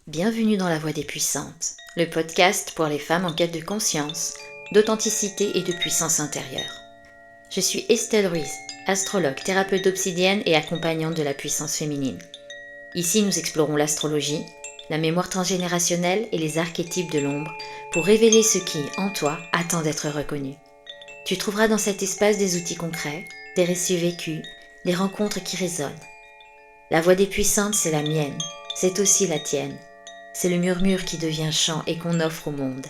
Bienvenue dans La Voix des Puissantes, le podcast pour les femmes en quête de conscience, d'authenticité et de puissance intérieure. Je suis Estelle Ruiz, astrologue, thérapeute d'obsidienne et accompagnante de la puissance féminine. Ici, nous explorons l'astrologie, la mémoire transgénérationnelle et les archétypes de l'ombre pour révéler ce qui, en toi, attend d'être reconnu. Tu trouveras dans cet espace des outils concrets, des récits vécus, des rencontres qui résonnent. La Voix des Puissantes, c'est la mienne, c'est aussi la tienne. C'est le murmure qui devient chant et qu'on offre au monde.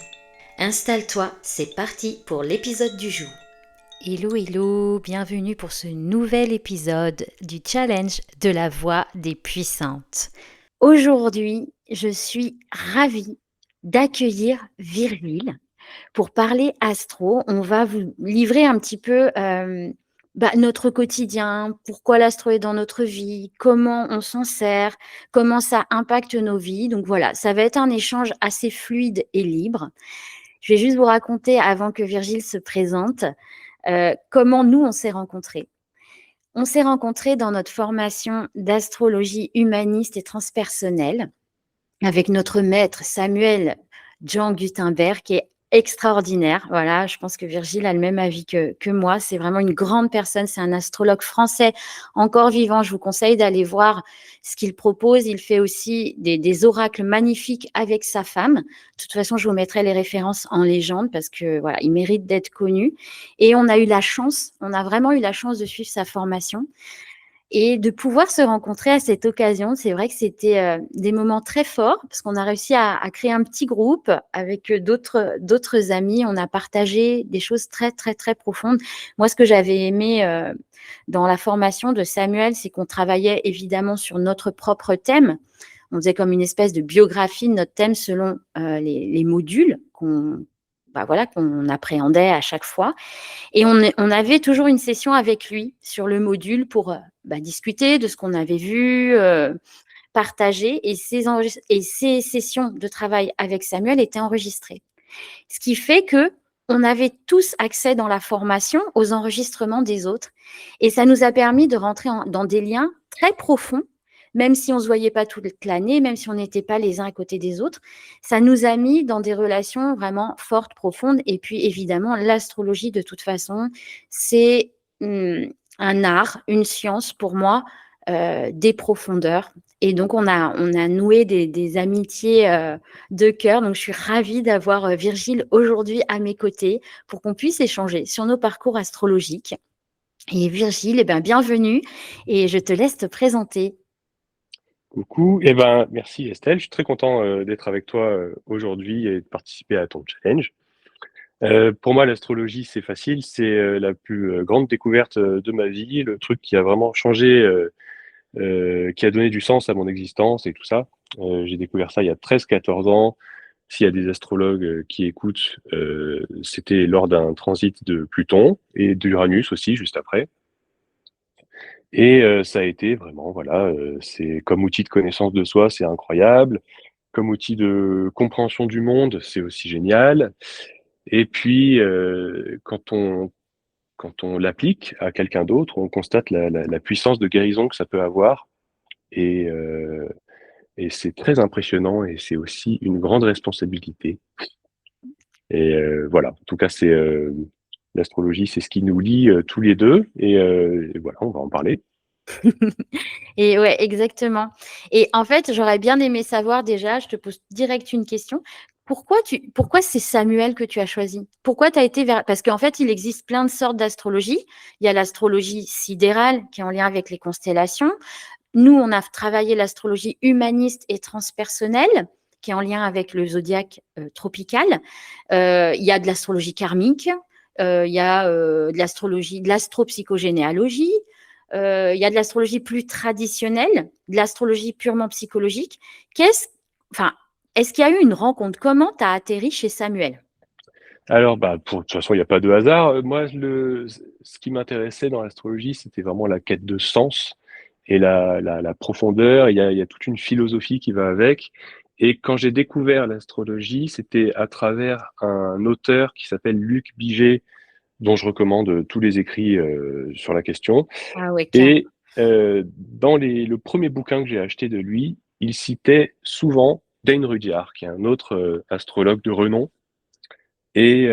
Installe-toi, c'est parti pour l'épisode du jour. Hello, hello, bienvenue pour ce nouvel épisode du challenge de la Voix des Puissantes. Aujourd'hui, je suis ravie d'accueillir Virgile pour parler astro. On va vous livrer un petit peu notre quotidien, pourquoi l'astro est dans notre vie, comment on s'en sert, comment ça impacte nos vies. Donc voilà, ça va être un échange assez fluide et libre. Je vais juste vous raconter, avant que Virgile se présente, comment nous, on s'est rencontrés. On s'est rencontrés dans notre formation d'astrologie humaniste et transpersonnelle avec notre maître Samuel Jean Gutenberg, qui est extraordinaire. Voilà, je pense que Virgile a le même avis que moi. C'est vraiment une grande personne. C'est un astrologue français encore vivant. Je vous conseille d'aller voir ce qu'il propose. Il fait aussi des oracles magnifiques avec sa femme. De toute façon, je vous mettrai les références en légende parce que voilà, il mérite d'être connu. Et on a vraiment eu la chance de suivre sa formation. Et de pouvoir se rencontrer à cette occasion, c'est vrai que c'était des moments très forts parce qu'on a réussi à créer un petit groupe avec d'autres amis. On a partagé des choses très, très, très profondes. Moi, ce que j'avais aimé dans la formation de Samuel, c'est qu'on travaillait évidemment sur notre propre thème. On faisait comme une espèce de biographie de notre thème selon les modules qu'on appréhendait à chaque fois. Et on avait toujours une session avec lui sur le module pour discuter de ce qu'on avait vu, partager. Et ces sessions de travail avec Samuel étaient enregistrées. Ce qui fait que on avait tous accès dans la formation aux enregistrements des autres. Et ça nous a permis de rentrer dans des liens très profonds, même si on ne se voyait pas toute l'année, même si on n'était pas les uns à côté des autres. Ça nous a mis dans des relations vraiment fortes, profondes. Et puis, évidemment, l'astrologie, de toute façon, c'est un art, une science pour moi, des profondeurs. Et donc, on a noué des amitiés de cœur. Donc, je suis ravie d'avoir Virgile aujourd'hui à mes côtés pour qu'on puisse échanger sur nos parcours astrologiques. Et Virgile, bienvenue et je te laisse te présenter. Coucou, merci Estelle, je suis très content d'être avec toi aujourd'hui et de participer à ton challenge. Pour moi, l'astrologie, c'est facile, c'est la plus grande découverte de ma vie, le truc qui a vraiment changé, qui a donné du sens à mon existence et tout ça. J'ai découvert ça il y a 13-14 ans. S'il y a des astrologues qui écoutent, c'était lors d'un transit de Pluton et d'Uranus aussi, juste après. Et ça a été vraiment, voilà, c'est comme outil de connaissance de soi, c'est incroyable. Comme outil de compréhension du monde, c'est aussi génial. Et puis, quand on l'applique à quelqu'un d'autre, on constate la puissance de guérison que ça peut avoir. Et, heu, et c'est très impressionnant et c'est aussi une grande responsabilité. Et voilà, en tout cas, l'astrologie, c'est ce qui nous lie tous les deux. Et voilà, on va en parler. Et ouais, exactement. Et en fait, j'aurais bien aimé savoir déjà, je te pose direct une question. Pourquoi c'est Samuel que tu as choisi? Pourquoi tu as été vers... Parce qu'en fait, il existe plein de sortes d'astrologie. Il y a l'astrologie sidérale qui est en lien avec les constellations. Nous, on a travaillé l'astrologie humaniste et transpersonnelle qui est en lien avec le zodiaque tropical. Il y a de l'astrologie karmique, il y a de l'astrologie, de l'astropsychogénéalogie, il y a de l'astrologie plus traditionnelle, de l'astrologie purement psychologique. Est-ce qu'il y a eu une rencontre? Comment tu as atterri chez Samuel? Alors, de toute façon, il n'y a pas de hasard. Moi, ce qui m'intéressait dans l'astrologie, c'était vraiment la quête de sens et la profondeur. Il y a toute une philosophie qui va avec. Et quand j'ai découvert l'astrologie, c'était à travers un auteur qui s'appelle Luc Biget, dont je recommande tous les écrits sur la question. Ah ouais, carrément. Et dans le premier bouquin que j'ai acheté de lui, il citait souvent Dane Rudhyar, qui est un autre astrologue de renom. Et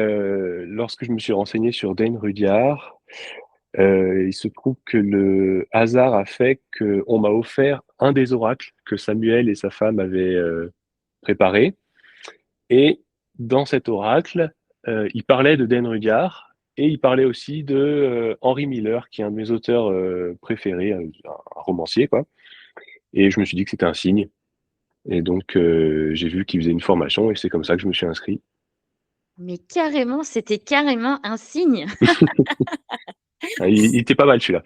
lorsque je me suis renseigné sur Dane Rudhyar, il se trouve que le hasard a fait qu'on m'a offert un des oracles que Samuel et sa femme avaient préparé. Et dans cet oracle, il parlait de Dan Rudhyar et il parlait aussi de Henry Miller, qui est un de mes auteurs préférés, un romancier, quoi. Et je me suis dit que c'était un signe. Et donc, j'ai vu qu'il faisait une formation et c'est comme ça que je me suis inscrit. Mais carrément, c'était carrément un signe. Ah, il était pas mal celui-là.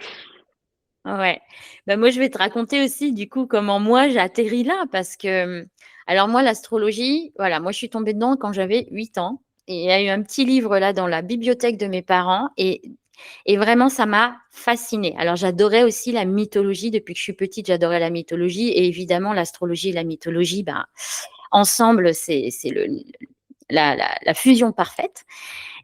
Ouais. Bah, moi, je vais te raconter aussi, du coup, comment moi j'ai atterri là. Parce que, alors moi, l'astrologie, voilà, moi, je suis tombée dedans quand j'avais 8 ans. Et il y a eu un petit livre là dans la bibliothèque de mes parents. Et vraiment, ça m'a fascinée. Alors, j'adorais aussi la mythologie. Depuis que je suis petite, j'adorais la mythologie. Et évidemment, l'astrologie et la mythologie, ben, ensemble, c'est la fusion parfaite.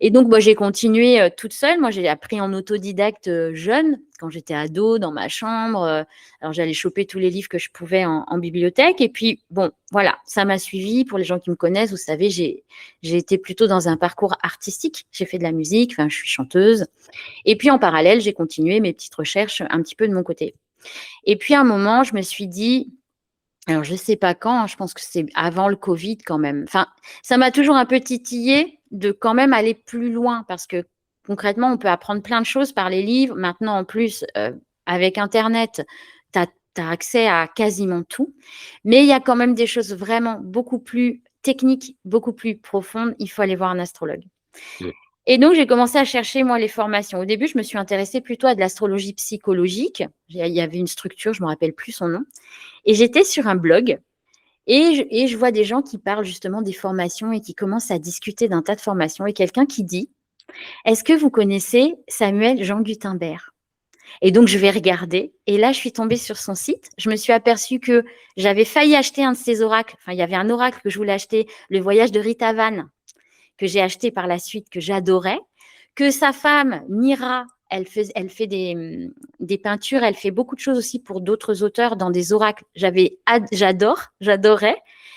Et donc, moi, j'ai continué toute seule. Moi, j'ai appris en autodidacte jeune, quand j'étais ado, dans ma chambre. Alors, j'allais choper tous les livres que je pouvais en bibliothèque. Et puis, bon, voilà, ça m'a suivi. Pour les gens qui me connaissent, vous savez, j'ai été plutôt dans un parcours artistique. J'ai fait de la musique, enfin, je suis chanteuse. Et puis, en parallèle, j'ai continué mes petites recherches un petit peu de mon côté. Et puis, à un moment, je me suis dit, alors je ne sais pas quand, hein, je pense que c'est avant le Covid quand même. Enfin, ça m'a toujours un peu titillé de quand même aller plus loin parce que concrètement, on peut apprendre plein de choses par les livres. Maintenant, en plus, avec Internet, tu as accès à quasiment tout. Mais il y a quand même des choses vraiment beaucoup plus techniques, beaucoup plus profondes. Il faut aller voir un astrologue. Mm. Et donc, j'ai commencé à chercher, moi, les formations. Au début, je me suis intéressée plutôt à de l'astrologie psychologique. Il y avait une structure, je ne me rappelle plus son nom. Et j'étais sur un blog et je vois des gens qui parlent justement des formations et qui commencent à discuter d'un tas de formations. Et quelqu'un qui dit, est-ce que vous connaissez Samuel Jean Gutenberg? Et donc, je vais regarder. Et là, je suis tombée sur son site. Je me suis aperçue que j'avais failli acheter un de ses oracles. Enfin, il y avait un oracle que je voulais acheter, Le voyage de Rita Van, que j'ai acheté par la suite, que j'adorais. Que sa femme, Mira, elle fait des peintures, elle fait beaucoup de choses aussi pour d'autres auteurs dans des oracles. J'adorais.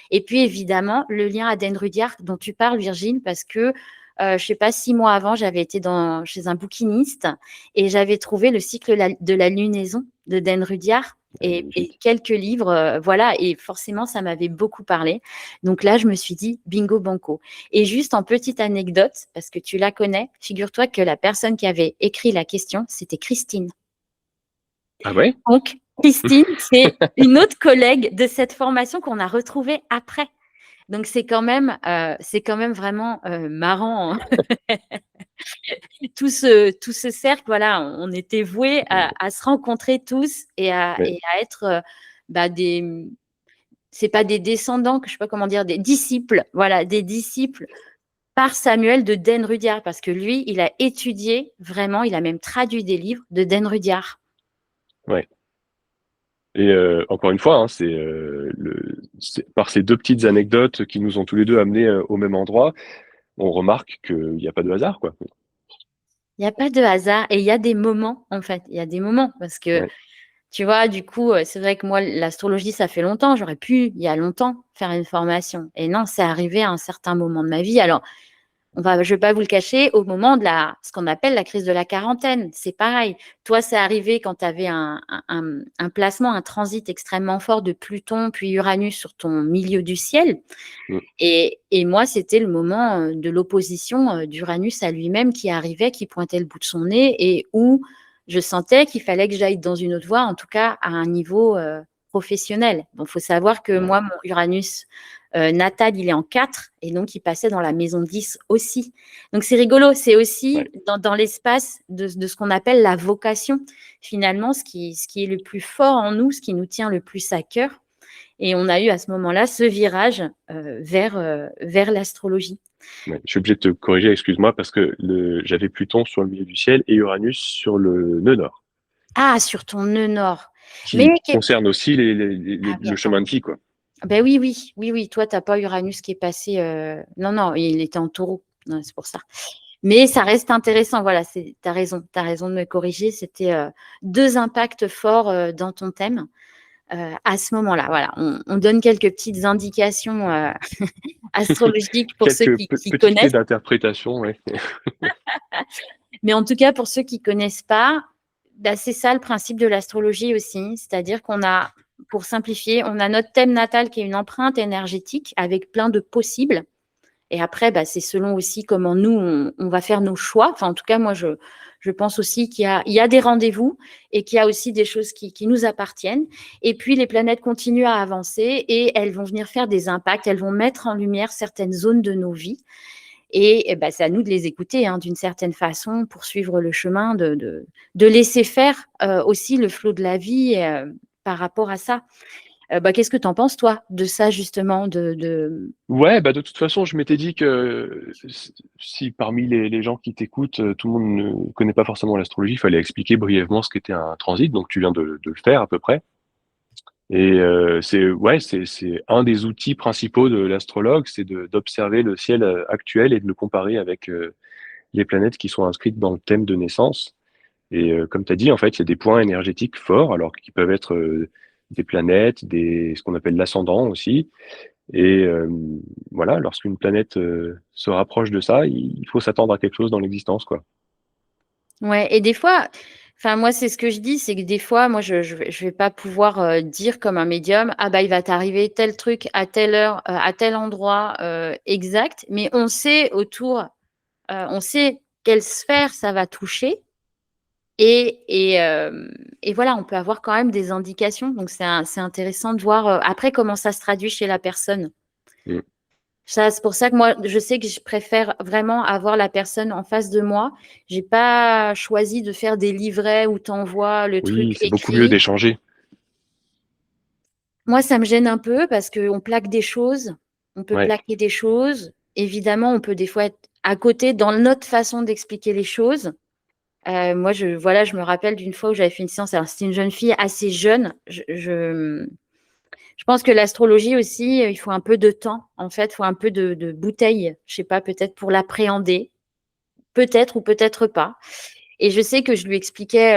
Et puis évidemment, le lien à Dan Rudhyar dont tu parles, Virginie, parce que je ne sais pas, 6 mois avant, j'avais été chez un bouquiniste et j'avais trouvé le cycle de la lunaison de Dan Rudhyar et quelques livres, voilà, et forcément, ça m'avait beaucoup parlé. Donc là, je me suis dit, bingo banco. Et juste en petite anecdote, parce que tu la connais, figure-toi que la personne qui avait écrit la question, c'était Christine. Ah ouais? Donc, Christine, c'est une autre collègue de cette formation qu'on a retrouvée après. Donc, c'est quand même vraiment marrant. Hein. Tout ce cercle, voilà, on était voués à se rencontrer tous et à être c'est pas des descendants, je sais pas comment dire, des disciples, voilà, des disciples par Samuel de Dan Rudhyar, parce que lui, il a étudié vraiment, il a même traduit des livres de Dan Rudhyar. Ouais. Et encore une fois, hein, c'est par ces deux petites anecdotes qui nous ont tous les deux amenés au même endroit, on remarque qu'il n'y a pas de hasard, quoi. Il n'y a pas de hasard et il y a des moments, en fait. Il y a des moments parce que, Ouais. tu vois, du coup, c'est vrai que moi, l'astrologie, ça fait longtemps. J'aurais pu, il y a longtemps, faire une formation. Et non, c'est arrivé à un certain moment de ma vie. Alors, je ne vais pas vous le cacher, au moment de ce qu'on appelle la crise de la quarantaine, c'est pareil. Toi, c'est arrivé quand tu avais un placement, un transit extrêmement fort de Pluton puis Uranus sur ton milieu du ciel. Mm. Et moi, c'était le moment de l'opposition d'Uranus à lui-même qui arrivait, qui pointait le bout de son nez et où je sentais qu'il fallait que j'aille dans une autre voie, en tout cas à un niveau professionnel. Bon, il faut savoir que moi, mon Uranus natal, il est en 4 et donc il passait dans la maison 10 aussi. Donc c'est rigolo, c'est aussi dans l'espace de ce qu'on appelle la vocation, finalement, ce qui est le plus fort en nous, ce qui nous tient le plus à cœur. Et on a eu à ce moment-là ce virage vers l'astrologie. Ouais. Je suis obligé de te corriger, excuse-moi, parce que j'avais Pluton sur le milieu du ciel et Uranus sur le nœud nord. Ah, sur ton nœud nord. Qui concerne aussi le chemin de vie, quoi. Ben oui, oui, oui, oui. Toi, tu n'as pas Uranus qui est passé. Non, non, il était en taureau. C'est pour ça. Mais ça reste intéressant. Voilà, tu as raison de me corriger. C'était deux impacts forts dans ton thème. à ce moment-là. Voilà, on donne quelques petites indications astrologiques pour ceux Quelques qui petites clés connaissent. d'interprétation, ouais. Mais en tout cas, pour ceux qui connaissent pas, bah, c'est ça le principe de l'astrologie aussi. C'est-à-dire qu'on a, pour simplifier, on a notre thème natal qui est une empreinte énergétique avec plein de possibles. Et après, bah, c'est selon aussi comment nous, on va faire nos choix. Enfin, en tout cas, moi, je pense aussi il y a des rendez-vous et qu'il y a aussi des choses qui nous appartiennent. Et puis, les planètes continuent à avancer et elles vont venir faire des impacts. Elles vont mettre en lumière certaines zones de nos vies. Et bah, c'est à nous de les écouter d'une certaine façon pour suivre le chemin, de laisser faire aussi le flot de la vie par rapport à ça. Bah, qu'est-ce que tu en penses, toi, de ça, justement Ouais, bah, de toute façon, je m'étais dit que si parmi les gens qui t'écoutent, tout le monde ne connaît pas forcément l'astrologie, il fallait expliquer brièvement ce qu'était un transit, donc tu viens de le faire à peu près. Et c'est un des outils principaux de l'astrologue, c'est d'observer le ciel actuel et de le comparer avec les planètes qui sont inscrites dans le thème de naissance. Et comme tu as dit, en fait, il y a des points énergétiques forts, alors qui peuvent être des planètes, ce qu'on appelle l'ascendant aussi. Et voilà, lorsqu'une planète se rapproche de ça, il faut s'attendre à quelque chose dans l'existence, quoi. Ouais, et des fois, enfin moi c'est ce que je dis, c'est que des fois, moi je vais pas pouvoir dire comme un médium, ah bah il va t'arriver tel truc à telle heure, à tel endroit exact, mais on sait autour, on sait quelle sphère ça va toucher, et, et, euh, et voilà, on peut avoir quand même des indications, donc c'est intéressant de voir après comment ça se traduit chez la personne. Mm. Ça, c'est pour ça que moi, je sais que je préfère vraiment avoir la personne en face de moi. J'ai pas choisi de faire des livrets où tu envoies le Oui, truc c'est beaucoup mieux écrit. d'échanger. Moi, ça me gêne un peu parce qu'on plaque des choses, on peut Ouais. plaquer des choses. Évidemment, on peut des fois être à côté dans notre façon d'expliquer les choses. Moi, voilà, je me rappelle d'une fois où j'avais fait une séance. Alors, c'était une jeune fille assez jeune. Je pense que l'astrologie aussi, il faut un peu de temps. En fait, il faut un peu de bouteille. Je sais pas, peut-être pour l'appréhender. Peut-être ou peut-être pas. Et je sais que je lui expliquais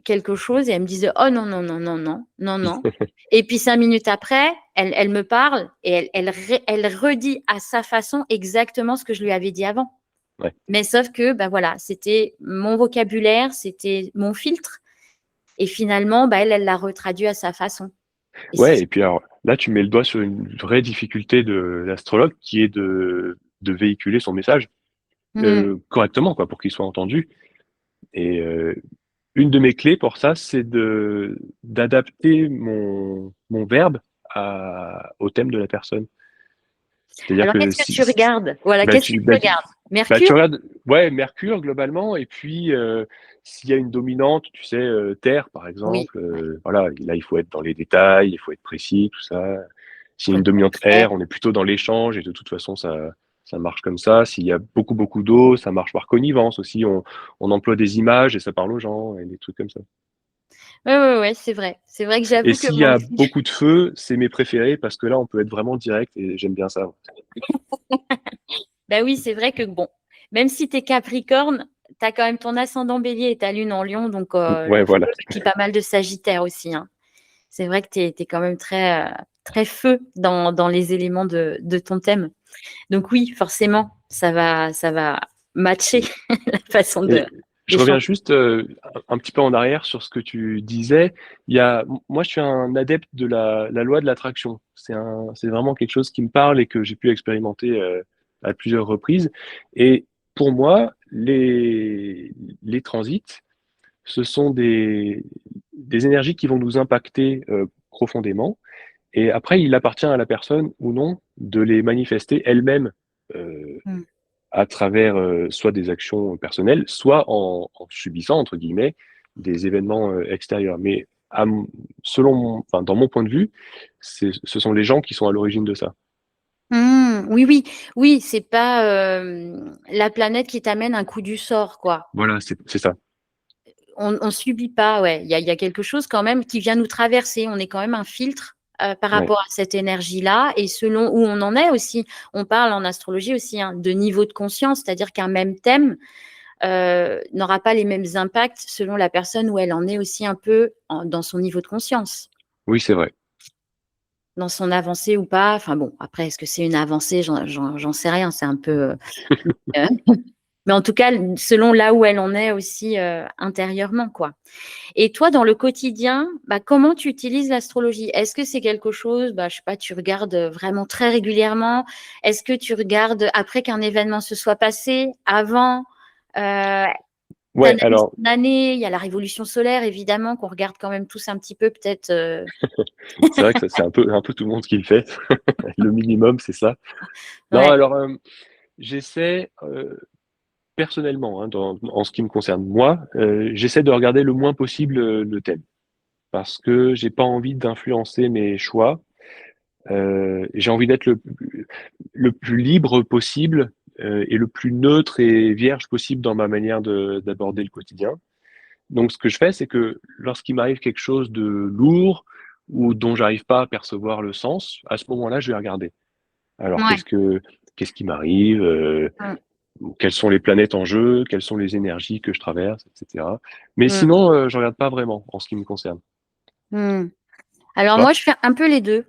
quelque chose et elle me disait oh non, non, non, non, non, non, non. Et puis 5 minutes après, elle me parle et elle redit à sa façon exactement ce que je lui avais dit avant. Ouais. Mais sauf que, ben voilà, c'était mon vocabulaire, c'était mon filtre. Et finalement, bah, elle l'a retraduit à sa façon. Et Ouais, et puis alors là, tu mets le doigt sur une vraie difficulté de l'astrologue qui est de véhiculer son message Hmm. correctement, quoi, pour qu'il soit entendu. Et une de mes clés pour ça, c'est d'adapter mon verbe au thème de la personne. C'est-à-dire Alors, que qu'est-ce que tu regardes? Voilà, bah, qu'est-ce que tu regardes? tu Mercure? regardes, ouais, Mercure globalement, et puis s'il y a une dominante, tu sais, Terre par Oui. exemple, Ouais. voilà, là il faut être dans les détails, il faut être précis, tout ça. S'il y a Faut une être dominante concret. air, on est plutôt dans l'échange et de toute façon ça marche comme ça. S'il y a beaucoup d'eau, ça marche par connivence aussi. On emploie des images et ça parle aux gens et des trucs comme ça. Ouais, ouais, ouais, c'est vrai. C'est vrai que Et j'avoue que s'il y moi a aussi. beaucoup de feu, c'est mes préférés parce que là on peut être vraiment direct et j'aime bien ça. Bah oui, c'est vrai que bon, même si tu es Capricorne, tu as quand même ton ascendant Bélier et ta lune en Lion, donc Ouais, le feu, voilà. et puis pas mal de Sagittaire aussi, hein. C'est vrai que tu es quand même très feu dans les éléments de ton thème. Donc oui, forcément, ça va matcher la façon Et je reviens d'échanger. juste un petit peu en arrière sur ce que tu disais. Moi, je suis un adepte de la loi de l'attraction. C'est vraiment quelque chose qui me parle et que j'ai pu expérimenter à plusieurs reprises. Et pour moi, les transits, ce sont des énergies qui vont nous impacter profondément. Et après, il appartient à la personne ou non de les manifester elle-même euh, Mm. à travers soit des actions personnelles, soit en subissant, entre guillemets, des événements extérieurs. Mais enfin, dans mon point de vue, ce sont les gens qui sont à l'origine de ça. Oui, oui, oui, c'est pas la planète qui t'amène un coup du sort, quoi. Voilà, c'est ça. On subit pas, ouais. Il y a quelque chose quand même qui vient nous traverser. On est quand même un filtre par Ouais. rapport à cette énergie-là. Et selon où on en est aussi, on parle en astrologie aussi de niveau de conscience, c'est-à-dire qu'un même thème n'aura pas les mêmes impacts selon la personne où elle en est aussi un peu dans son niveau de conscience. Oui, c'est vrai. dans son avancée ou pas. Enfin bon, après, est-ce que c'est une avancée? J'en sais rien. C'est un peu. Euh, mais en tout cas, selon là où elle en est aussi intérieurement, quoi. Et toi, dans le quotidien, bah, comment tu utilises l'astrologie? Est-ce que c'est quelque chose, bah, je sais pas, tu regardes vraiment très régulièrement? Est-ce que tu regardes après qu'un événement se soit passé, avant? Euh, Ouais, T'analyses alors, ton année? Il y a la révolution solaire, évidemment, qu'on regarde quand même tous un petit peu, peut-être. c'est vrai que ça, c'est un peu tout le monde qui le fait. Le minimum, c'est ça. Non, Ouais, alors, j'essaie, personnellement, hein, en ce qui me concerne moi, j'essaie de regarder le moins possible le thème. Parce que j'ai pas envie d'influencer mes choix. J'ai envie d'être le plus libre possible et le plus neutre et vierge possible dans ma manière d'aborder le quotidien. Donc, ce que je fais, c'est que lorsqu'il m'arrive quelque chose de lourd ou dont j'arrive pas à percevoir le sens, à ce moment-là, je vais regarder. Alors, ouais. qu'est-ce qui m'arrive, Mm, quelles sont les planètes en jeu, quelles sont les énergies que je traverse, etc. Mais mm, sinon, je regarde pas vraiment en ce qui me concerne. mm. Alors Toi? moi, je fais un peu les deux.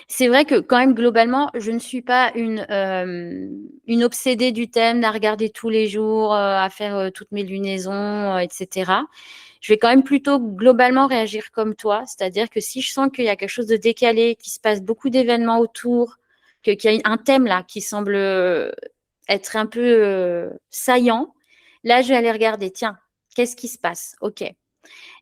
C'est vrai que quand même, globalement, je ne suis pas une obsédée du thème, à regarder tous les jours, à faire toutes mes lunaisons, etc. Je vais quand même plutôt globalement réagir comme toi, c'est-à-dire que si je sens qu'il y a quelque chose de décalé, qu'il se passe beaucoup d'événements autour, qu'il y a un thème là qui semble être un peu saillant, là, je vais aller regarder, tiens, qu'est-ce qui se passe? OK.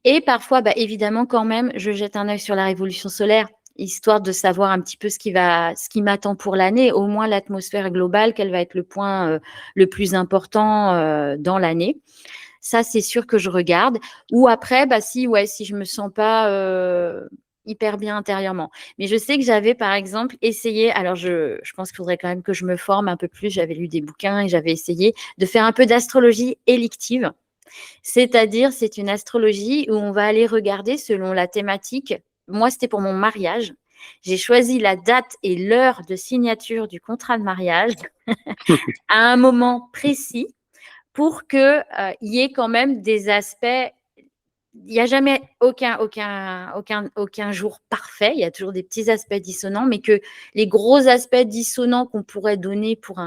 Et parfois, bah, évidemment, quand même, je jette un œil sur la révolution solaire, histoire de savoir un petit peu ce qui m'attend pour l'année, au moins l'atmosphère globale, quel va être le point le plus important dans l'année. Ça, c'est sûr que je regarde. Ou après, bah, si je me sens pas hyper bien intérieurement. Mais je sais que j'avais, par exemple, essayé, alors je pense qu'il faudrait quand même que je me forme un peu plus, j'avais lu des bouquins et j'avais essayé de faire un peu d'astrologie élective. C'est-à-dire, c'est une astrologie où on va aller regarder selon la thématique. Moi, c'était pour mon mariage. J'ai choisi la date et l'heure de signature du contrat de mariage à un moment précis pour que y ait quand même des aspects. Il n'y a jamais aucun jour parfait. Il y a toujours des petits aspects dissonants, mais que les gros aspects dissonants qu'on pourrait donner pour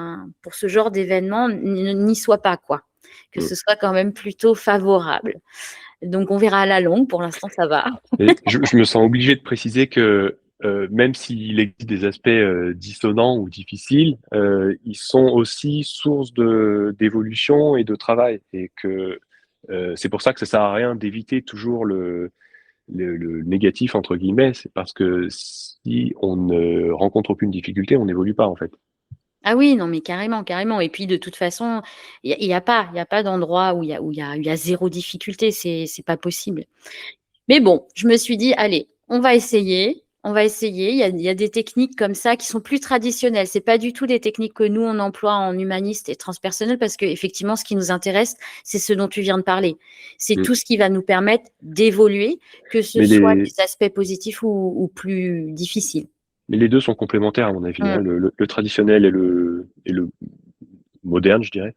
ce genre d'événement n'y soient pas, quoi. Que Mm. ce soit quand même plutôt favorable. Donc, on verra à la longue. Pour l'instant, ça va. Et je me sens obligé de préciser que même s'il existe des aspects dissonants ou difficiles, ils sont aussi source d'évolution et de travail. Et que c'est pour ça que ça sert à rien d'éviter toujours le négatif, entre guillemets. C'est parce que si on ne rencontre aucune difficulté, on n'évolue pas, en fait. Ah oui, non, mais carrément, carrément. Et puis, de toute façon, il y a pas d'endroit où il y a zéro difficulté. C'est pas possible. Mais bon, je me suis dit, allez, on va essayer. On va essayer. Il y a des techniques comme ça qui sont plus traditionnelles. C'est pas du tout des techniques que nous, on emploie en humaniste et transpersonnel parce que, effectivement, ce qui nous intéresse, c'est ce dont tu viens de parler. C'est Mm. tout ce qui va nous permettre d'évoluer, que ce Mais soit les, des aspects positifs ou plus difficiles. mais les deux sont complémentaires, à mon avis, hein, Mm. le traditionnel et le moderne, je dirais.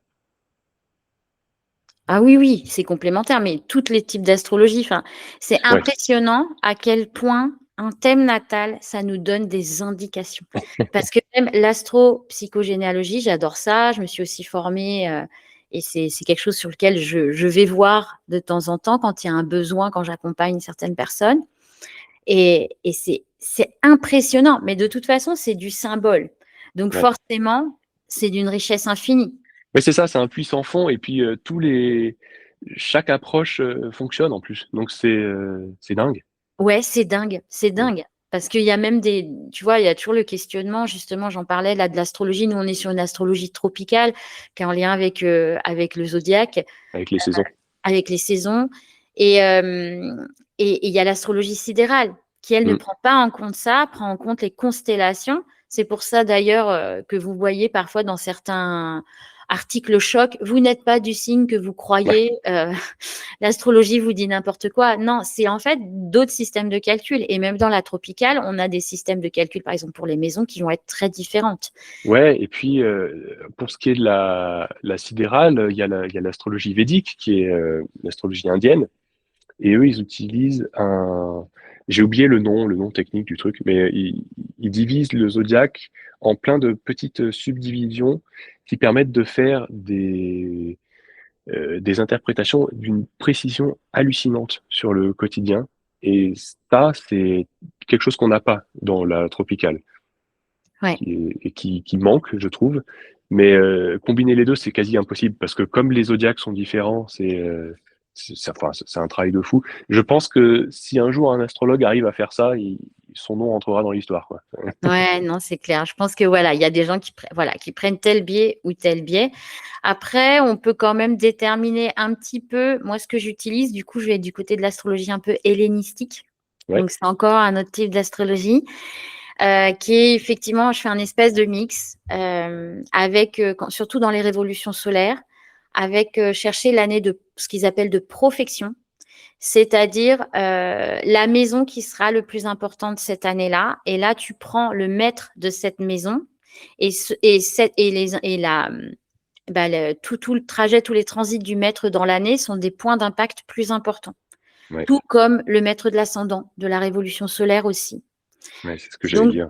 Ah oui, oui, c'est complémentaire, mais tous les types d'astrologie, enfin, c'est Ouais. impressionnant à quel point un thème natal, ça nous donne des indications. Parce que même l'astro-psychogénéalogie, j'adore ça, je me suis aussi formée et c'est quelque chose sur lequel je vais voir de temps en temps quand il y a un besoin, quand j'accompagne certaines personnes. Et c'est impressionnant, mais de toute façon, c'est du symbole. Donc Ouais. forcément, c'est d'une richesse infinie. Mais c'est ça, c'est un puits sans fond et puis chaque approche fonctionne en plus. Donc c'est dingue. Ouais, c'est dingue, c'est Mm. dingue. Parce qu'il y a même tu vois, il y a toujours le questionnement, justement, j'en parlais là de l'astrologie. Nous, on est sur une astrologie tropicale qui est en lien avec le zodiaque, Avec les saisons. avec les saisons. Et et il y a l'astrologie sidérale qui, elle, ne Mm. prend pas en compte ça, prend en compte les constellations. C'est pour ça, d'ailleurs, que vous voyez parfois dans certains articles choc, vous n'êtes pas du signe que vous Ouais. croyez. L'astrologie vous dit n'importe quoi. Non, c'est en fait d'autres systèmes de calcul. Et même dans la tropicale, on a des systèmes de calcul, par exemple pour les maisons, qui vont être très différentes. Ouais, et puis pour ce qui est de la sidérale, il y a l'astrologie védique, qui est l'astrologie indienne, et eux, ils utilisent j'ai oublié le nom technique du truc, mais il divise le zodiaque en plein de petites subdivisions qui permettent de faire des interprétations d'une précision hallucinante sur le quotidien. Et ça, c'est quelque chose qu'on n'a pas dans la tropicale Ouais. et qui manque, je trouve. Mais combiner les deux, c'est quasi impossible parce que comme les zodiaques sont différents, enfin, c'est un travail de fou. Je pense que si un jour un astrologue arrive à faire ça, son nom entrera dans l'histoire, quoi. Ouais, non, c'est clair. Je pense que voilà, il y a des gens voilà, qui prennent tel biais ou tel biais. Après, on peut quand même déterminer un petit peu, moi, ce que j'utilise. Du coup, je vais du côté de l'astrologie un peu hellénistique. Ouais, Donc, c'est encore un autre type d'astrologie qui est effectivement, je fais un espèce de mix avec, surtout dans les révolutions solaires, avec chercher l'année de ce qu'ils appellent de profection, c'est-à-dire la maison qui sera le plus importante cette année-là. Et là, tu prends le maître de cette maison tout le trajet, tous les transits du maître dans l'année sont des points d'impact plus importants. ouais, Tout comme le maître de l'ascendant, de la révolution solaire aussi. ouais, c'est ce que j'allais Donc, dire.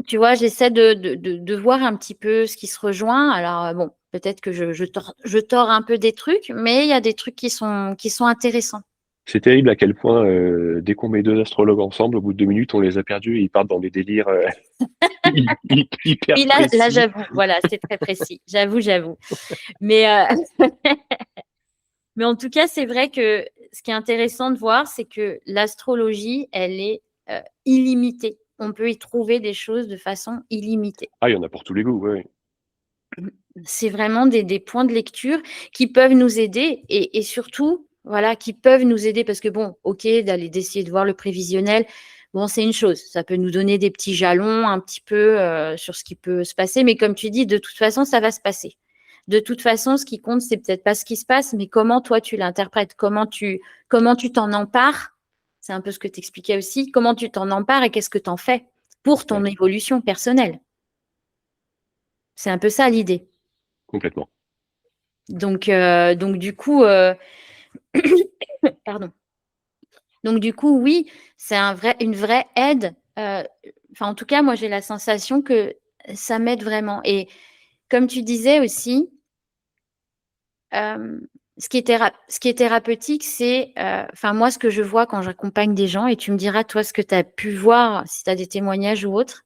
tu vois, j'essaie de voir un petit peu ce qui se rejoint. Alors, bon, peut-être que je tords un peu des trucs, mais il y a des trucs qui sont intéressants. C'est terrible à quel point, dès qu'on met deux astrologues ensemble, au bout de 2 minutes, on les a perdus et ils partent dans des délires hyper Oui, là précis. j'avoue, voilà, c'est très précis. J'avoue. Mais, mais en tout cas, c'est vrai que ce qui est intéressant de voir, c'est que l'astrologie, elle est illimitée. On peut y trouver des choses de façon illimitée. Ah, il y en a pour tous les goûts, ouais, ouais. C'est vraiment des points de lecture qui peuvent nous aider et surtout, voilà, qui peuvent nous aider parce que bon, ok, d'essayer de voir le prévisionnel, bon, c'est une chose. Ça peut nous donner des petits jalons un petit peu sur ce qui peut se passer, mais comme tu dis, de toute façon, ça va se passer. De toute façon, ce qui compte, c'est peut-être pas ce qui se passe, mais comment toi tu l'interprètes, comment tu t'en empares. C'est un peu ce que tu expliquais aussi. Comment tu t'en empares et qu'est-ce que tu en fais pour ton Ouais, évolution personnelle. C'est un peu ça l'idée. complètement. Donc du coup, pardon. Donc du coup, oui, c'est une vraie aide. Enfin, en tout cas, moi, j'ai la sensation que ça m'aide vraiment. Et comme tu disais aussi, ce qui est thérapeutique, c'est, enfin, moi, ce que je vois quand j'accompagne des gens, et tu me diras, toi, ce que tu as pu voir, si tu as des témoignages ou autres.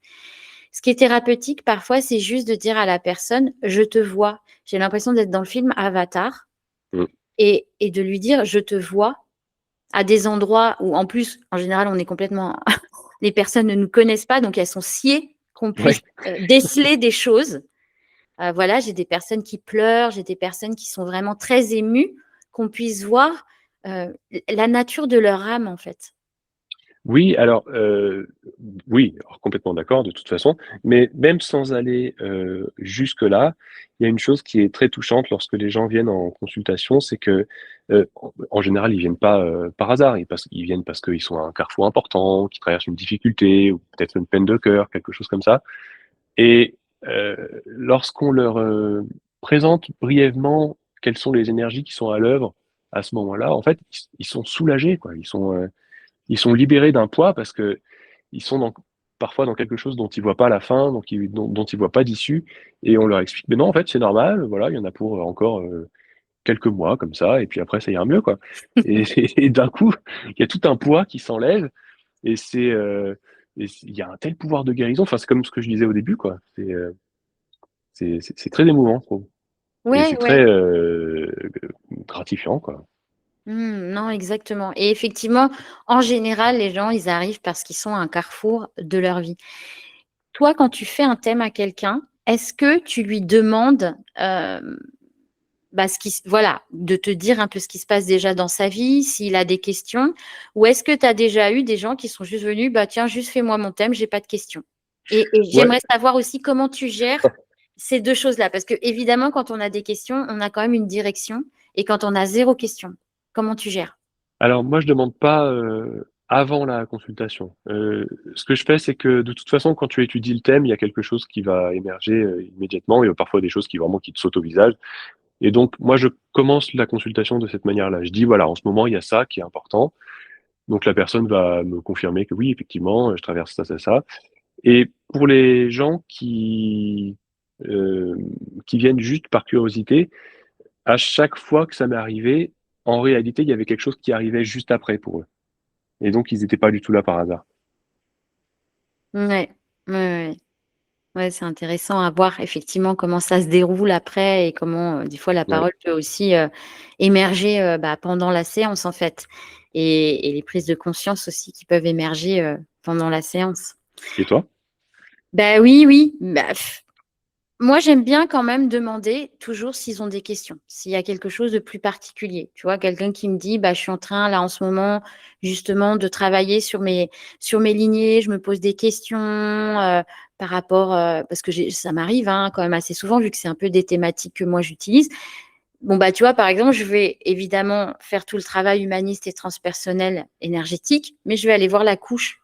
Ce qui est thérapeutique, parfois, c'est juste de dire à la personne, je te vois. J'ai l'impression d'être dans le film Avatar Mm. et de lui dire, je te vois à des endroits où, en plus, en général, on est complètement. Les personnes ne nous connaissent pas, donc elles sont sciées qu'on puisse Ouais. déceler des choses. Voilà, j'ai des personnes qui pleurent, j'ai des personnes qui sont vraiment très émues, qu'on puisse voir la nature de leur âme, en fait. Oui, oui, alors complètement d'accord de toute façon, mais même sans aller, jusque-là, il y a une chose qui est très touchante lorsque les gens viennent en consultation, c'est que, en général, ils viennent pas, par hasard, ils viennent parce qu'ils sont à un carrefour important, qu'ils traversent une difficulté ou peut-être une peine de cœur, quelque chose comme ça et lorsqu'on leur, présente brièvement quelles sont les énergies qui sont à l'œuvre à ce moment-là, en fait, ils sont soulagés, quoi. Ils sont libérés d'un poids parce que ils sont parfois dans quelque chose dont ils voient pas la fin, dont ils voient pas d'issue, et on leur explique, mais non, en fait, c'est normal, voilà, il y en a pour encore quelques mois comme ça, et puis après, ça ira mieux, quoi. Et, et d'un coup, il y a tout un poids qui s'enlève, et il y a un tel pouvoir de guérison. Enfin, c'est comme ce que je disais au début, quoi. C'est très émouvant, je trouve, et Ouais, c'est très ouais. gratifiant, quoi. Non, exactement. Et effectivement, en général, les gens, ils arrivent parce qu'ils sont à un carrefour de leur vie. Toi, quand tu fais un thème à quelqu'un, est-ce que tu lui demandes voilà, de te dire un peu ce qui se passe déjà dans sa vie, s'il a des questions, ou est-ce que tu as déjà eu des gens qui sont juste venus, bah tiens, juste fais-moi mon thème, j'ai pas de questions. Et Ouais. j'aimerais savoir aussi comment tu gères ces deux choses-là, parce que évidemment, quand on a des questions, on a quand même une direction, et quand on a zéro question, comment tu gères? Alors moi, je demande pas, avant la consultation. Ce que je fais, c'est que de toute façon, quand tu étudies le thème, il y a quelque chose qui va émerger, immédiatement. Il y a parfois des choses qui te sautent au visage et donc moi, je commence la consultation de cette manière-là. Je dis: «Voilà, en ce moment, il y a ça qui est important». Donc la personne va me confirmer que oui, effectivement, je traverse ça, ça, ça. Et pour les gens euh, qui viennent juste par curiosité, à chaque fois que ça m'est arrivé, en réalité, il y avait quelque chose qui arrivait juste après pour eux. Et donc, ils n'étaient pas du tout là par hasard. Ouais, ouais, ouais. Ouais, c'est intéressant à voir effectivement comment ça se déroule après et comment, des fois la Ouais. parole peut aussi, émerger, bah, pendant la séance en fait et les prises de conscience aussi qui peuvent émerger, pendant la séance. Et toi? Bah, oui, oui, bah, moi, j'aime bien quand même demander toujours s'ils ont des questions, s'il y a quelque chose de plus particulier. Tu vois, quelqu'un qui me dit, bah, je suis en train là en ce moment justement de travailler sur mes lignées, je me pose des questions par rapport, parce que ça m'arrive hein, quand même assez souvent vu que c'est un peu des thématiques que moi j'utilise. Bon, bah, tu vois, par exemple, je vais évidemment faire tout le travail humaniste et transpersonnel énergétique, mais je vais aller voir la couche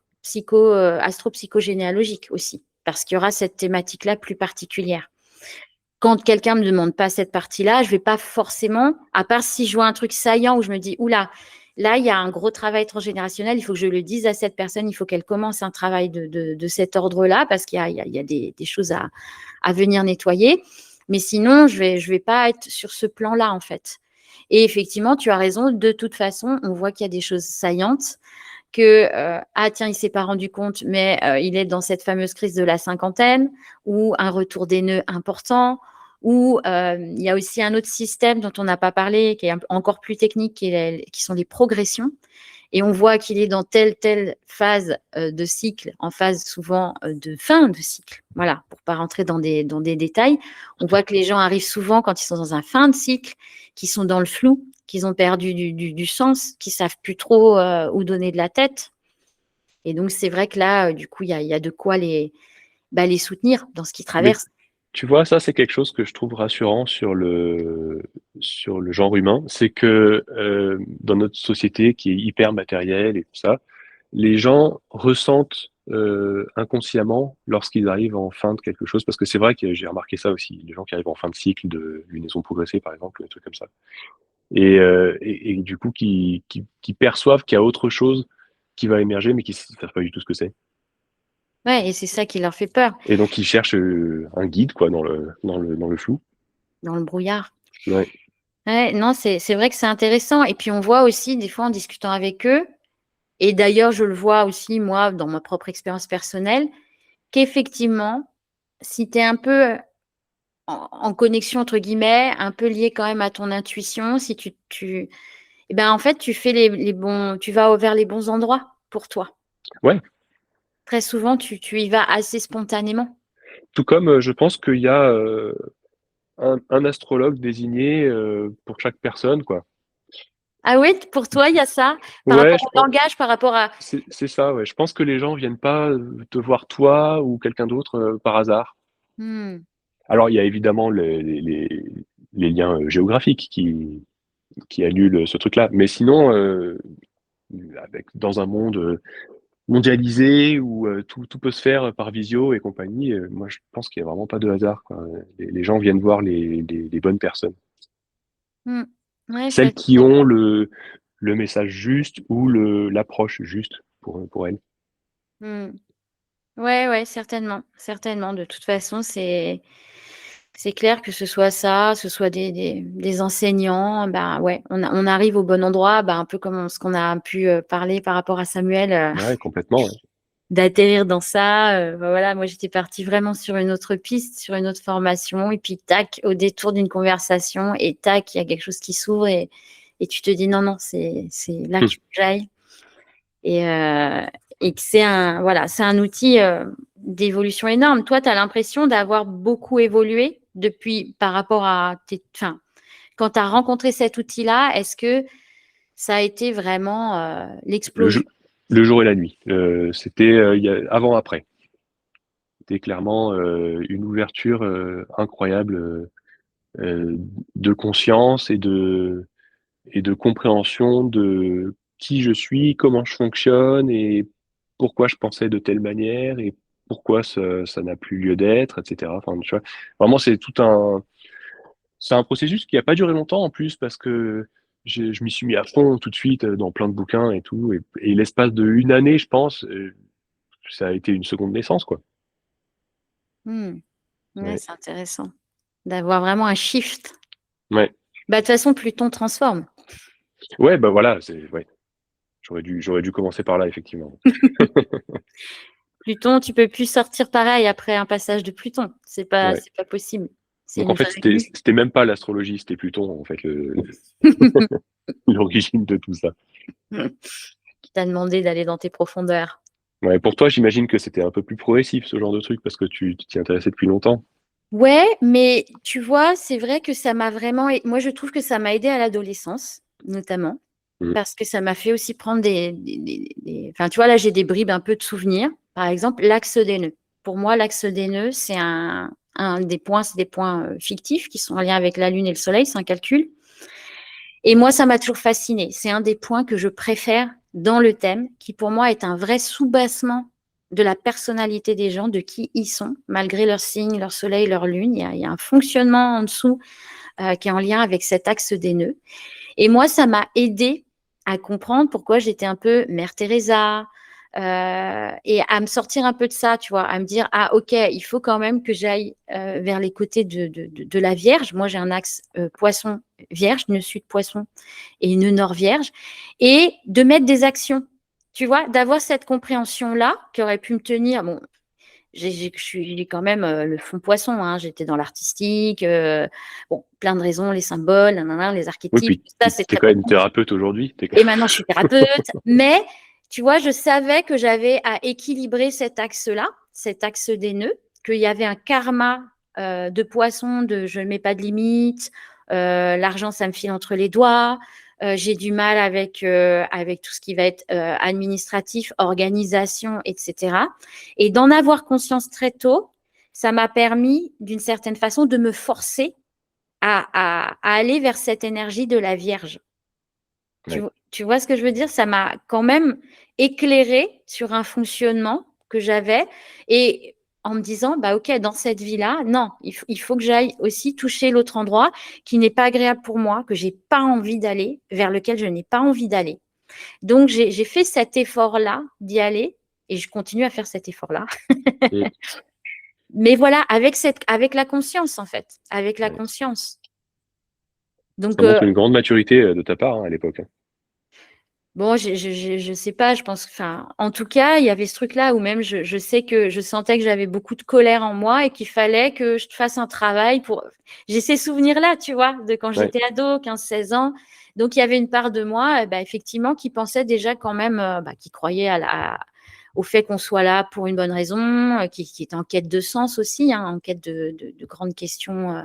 astro-psychogénéalogique aussi, parce qu'il y aura cette thématique-là plus particulière. Quand quelqu'un me demande pas cette partie-là, je vais pas forcément, à part si je vois un truc saillant où je me dis, oula, là, il y a un gros travail transgénérationnel, il faut que je le dise à cette personne, il faut qu'elle commence un travail de cet ordre-là, parce qu'il y a des choses à venir nettoyer. Mais sinon, je vais pas être sur ce plan-là, en fait. Et effectivement, tu as raison. De toute façon, on voit qu'il y a des choses saillantes que ah tiens, il s'est pas rendu compte, mais il est dans cette fameuse crise de la cinquantaine ou un retour des nœuds important. Ou il y a aussi un autre système dont on n'a pas parlé, qui est encore plus technique, qui sont les progressions. Et on voit qu'il est dans telle phase de cycle, en phase souvent de fin de cycle. Voilà, pour pas rentrer dans des détails. On voit que les gens arrivent souvent quand ils sont dans un fin de cycle, qui sont dans le flou, qu'ils ont perdu du sens, qui savent plus trop où donner de la tête. Et donc, c'est vrai que là, du coup, il y a de quoi les soutenir dans ce qu'ils Mais traversent. tu vois, ça, c'est quelque chose que je trouve rassurant sur le genre humain. C'est que dans notre société qui est hyper matérielle et tout ça, les gens ressentent inconsciemment lorsqu'ils arrivent en fin de quelque chose. Parce que c'est vrai que j'ai remarqué ça aussi. Les gens qui arrivent en fin de cycle de lunaison progressée, par exemple, des trucs comme ça. Et du coup, qui perçoivent qu'il y a autre chose qui va émerger, mais qui ne savent pas du tout ce que c'est. Ouais, et c'est ça qui leur fait peur, Et donc, ils cherchent un guide, quoi, dans le flou. dans le brouillard. Ouais. Ouais, non, c'est vrai que c'est intéressant. Et puis, on voit aussi, des fois, en discutant avec eux, et d'ailleurs, je le vois aussi, moi, dans ma propre expérience personnelle, qu'effectivement, si tu es un peu en connexion, entre guillemets, un peu lié quand même à ton intuition, si eh ben, en fait, tu fais tu vas vers les bons endroits pour toi. Ouais. Très souvent, tu y vas assez spontanément. Tout comme je pense qu'il y a un astrologue désigné pour chaque personne, quoi. Ah oui, pour toi, il y a ça, par Ouais, rapport je au pense, langage, par rapport à... c'est ça, ouais. Je pense que les gens viennent pas te voir toi ou quelqu'un d'autre par hasard. Hmm. Alors, il y a évidemment les liens géographiques qui annulent ce truc-là. Mais sinon, dans un monde mondialisé où tout peut se faire par visio et compagnie, moi, je pense qu'il y a vraiment pas de hasard, quoi. Les gens viennent voir les bonnes personnes. Hmm. Ouais, je suis Celles assez qui ont d'accord. le message juste ou l'approche juste pour elles. Hmm. Ouais, ouais, certainement, certainement. De toute façon, c'est clair que ce soit ça, ce soit des enseignants, bah ouais, on arrive au bon endroit, bah, un peu comme ce qu'on a pu parler par rapport à Samuel, Ouais, complètement, ouais. d'atterrir dans ça. Bah voilà, moi j'étais partie vraiment sur une autre piste, sur une autre formation, et puis tac, au détour d'une conversation, et tac, il y a quelque chose qui s'ouvre, et tu te dis non, non, c'est là Hum. qu'il faut que j'aille. Et, et que voilà, c'est un outil d'évolution énorme. Toi, tu as l'impression d'avoir beaucoup évolué depuis par rapport à enfin, quand tu as rencontré cet outil-là, est-ce que ça a été vraiment Le, l'explosion? jo- le jour et la nuit. C'était avant-après. C'était clairement une ouverture incroyable de conscience et de compréhension de qui je suis, comment je fonctionne et pourquoi je pensais de telle manière et pourquoi ça n'a plus lieu d'être, etc. Enfin, tu vois, vraiment, c'est un processus qui n'a pas duré longtemps en plus parce que je m'y suis mis à fond tout de suite dans plein de bouquins et tout. Et l'espace de une année, je pense, ça a été une seconde naissance, quoi. Hmm. Ouais, Ouais. c'est intéressant d'avoir vraiment un shift. Ouais. Bah, de toute façon, Pluton transforme. Ouais, bah voilà, ouais. J'aurais dû commencer par là, effectivement. Pluton, tu peux plus sortir pareil après un passage de Pluton. Ouais. C'est pas possible. C'est Donc en une fait, règle. c'était même pas l'astrologie, c'était Pluton, en fait, l'origine de tout ça. Qui t'a demandé d'aller dans tes profondeurs. Ouais, pour toi, j'imagine que c'était un peu plus progressif, ce genre de truc, parce que tu t'y intéressais depuis longtemps. Ouais, mais tu vois, c'est vrai que ça m'a vraiment. Moi, je trouve que ça m'a aidé à l'adolescence, notamment, Mm. parce que ça m'a fait aussi prendre Enfin, tu vois, là, j'ai des bribes un peu de souvenirs. Par exemple, l'axe des nœuds. Pour moi, l'axe des nœuds, c'est un des points, c'est des points fictifs qui sont en lien avec la Lune et le Soleil, c'est un calcul. Et moi, ça m'a toujours fasciné. C'est un des points que je préfère dans le thème, qui pour moi est un vrai soubassement de la personnalité des gens, de qui ils sont, malgré leur signe, leur soleil, leur lune. Il y a un fonctionnement en dessous qui est en lien avec cet axe des nœuds. Et moi, ça m'a aidé à comprendre pourquoi j'étais un peu Mère Teresa et à me sortir un peu de ça, tu vois, à me dire, ah ok, il faut quand même que j'aille vers les côtés de la Vierge. Moi, j'ai un axe poisson vierge, nœud sud poisson et nœud nord vierge, et de mettre des actions, tu vois, d'avoir cette compréhension-là qui aurait pu me tenir, bon, j'ai quand même le fond poisson, hein, j'étais dans l'artistique, bon, plein de raisons, les symboles, nanana, les Oui, archétypes, puis tout ça, c'est t'es très quand même précis. thérapeute aujourd'hui. Et maintenant, je suis thérapeute, mais tu vois, je savais que j'avais à équilibrer cet axe-là, cet axe des nœuds, qu'il y avait un karma de poisson, de je ne mets pas de limite, l'argent, ça me file entre les doigts, j'ai du mal avec tout ce qui va être administratif, organisation, etc. Et d'en avoir conscience très tôt, ça m'a permis, d'une certaine façon, de me forcer à aller vers cette énergie de la Vierge. Ouais. Tu vois ce que je veux dire? Ça m'a quand même éclairé sur un fonctionnement que j'avais et en me disant, bah ok, dans cette vie-là, non, il faut que j'aille aussi toucher l'autre endroit qui n'est pas agréable pour moi, que j'ai pas envie d'aller, vers lequel je n'ai pas envie d'aller. Donc j'ai fait cet effort-là d'y aller et je continue à faire cet effort-là. Mm. Mais voilà, avec la conscience en fait, avec la Ouais. conscience. Donc Ça montre une grande maturité de ta part, hein, à l'époque, hein. bon, je sais pas, je pense, enfin, en tout cas, il y avait ce truc-là où même je sais que je sentais que j'avais beaucoup de colère en moi et qu'il fallait que je fasse un travail pour. J'ai ces souvenirs-là, tu vois, de quand Ouais. j'étais ado, 15, 16 ans. Donc, il y avait une part de moi, bah, effectivement, qui pensait déjà quand même, bah, qui croyait au fait qu'on soit là pour une bonne raison, qui est en quête de sens aussi, hein, en quête de grandes questions,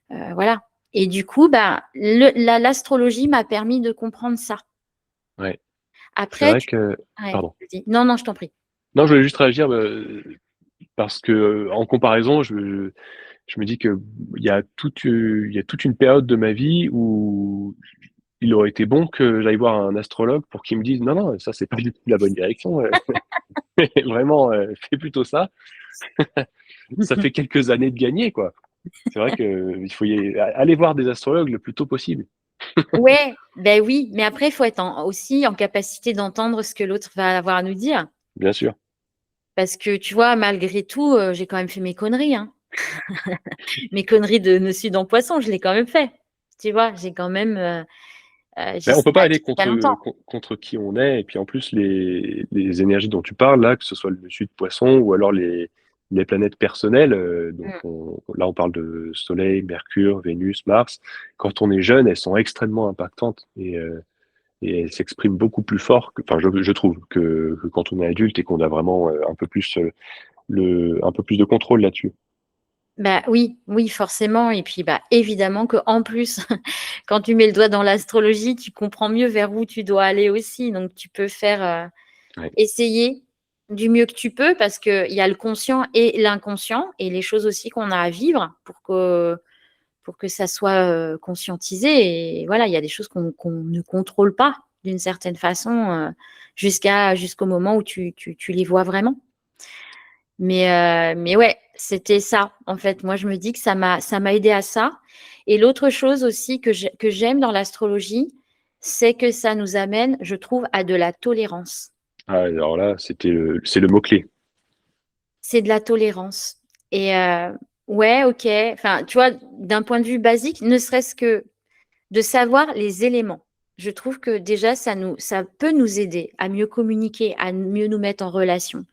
voilà. Et du coup, bah, l'astrologie m'a permis de comprendre ça. Ouais. C'est Après, vrai que, ouais, pardon. vas-y. Non, non, je t'en prie. Non, je voulais juste réagir parce que en comparaison, je me dis que il y a toute une période de ma vie où il aurait été bon que j'aille voir un astrologue pour qu'il me dise non, non, ça c'est pas du tout la bonne direction. Vraiment, fais plutôt ça. Ça fait quelques années de gagner, quoi. C'est vrai que il faut aller voir des astrologues le plus tôt possible. Ouais, ben oui, mais après, il faut être aussi en capacité d'entendre ce que l'autre va avoir à nous dire. Bien sûr. Parce que, tu vois, malgré tout, j'ai quand même fait mes conneries, hein. Mes conneries de nœud sud en poisson, je l'ai quand même fait. Tu vois, j'ai quand même. J'ai Mais on peut pas aller il y a longtemps. contre qui on est. Et puis en plus, les énergies dont tu parles, là, que ce soit le sud poisson ou alors les planètes personnelles, donc Mm. là on parle de Soleil, Mercure, Vénus, Mars. Quand on est jeune, elles sont extrêmement impactantes et elles s'expriment beaucoup plus fort, enfin je trouve, que quand on est adulte et qu'on a vraiment un peu plus un peu plus de contrôle là-dessus. Bah oui, oui, forcément. Et puis, bah, évidemment que en plus, quand tu mets le doigt dans l'astrologie, tu comprends mieux vers où tu dois aller aussi. Donc, tu peux faire. Ouais, Essayer du mieux que tu peux parce qu'il y a le conscient et l'inconscient et les choses aussi qu'on a à vivre pour que ça soit conscientisé. Et voilà, il y a des choses qu'on ne contrôle pas d'une certaine façon jusqu'au moment où tu les vois vraiment. Mais ouais, c'était ça, en fait. Moi, je me dis que ça m'a aidé à ça. Et l'autre chose aussi que j'aime dans l'astrologie, c'est que ça nous amène, je trouve, à de la tolérance. Ah, alors là, c'est le mot-clé. C'est de la tolérance. Et ouais, ok. Enfin, tu vois, d'un point de vue basique, ne serait-ce que de savoir les éléments. Je trouve que déjà, ça peut nous aider à mieux communiquer, à mieux nous mettre en relation.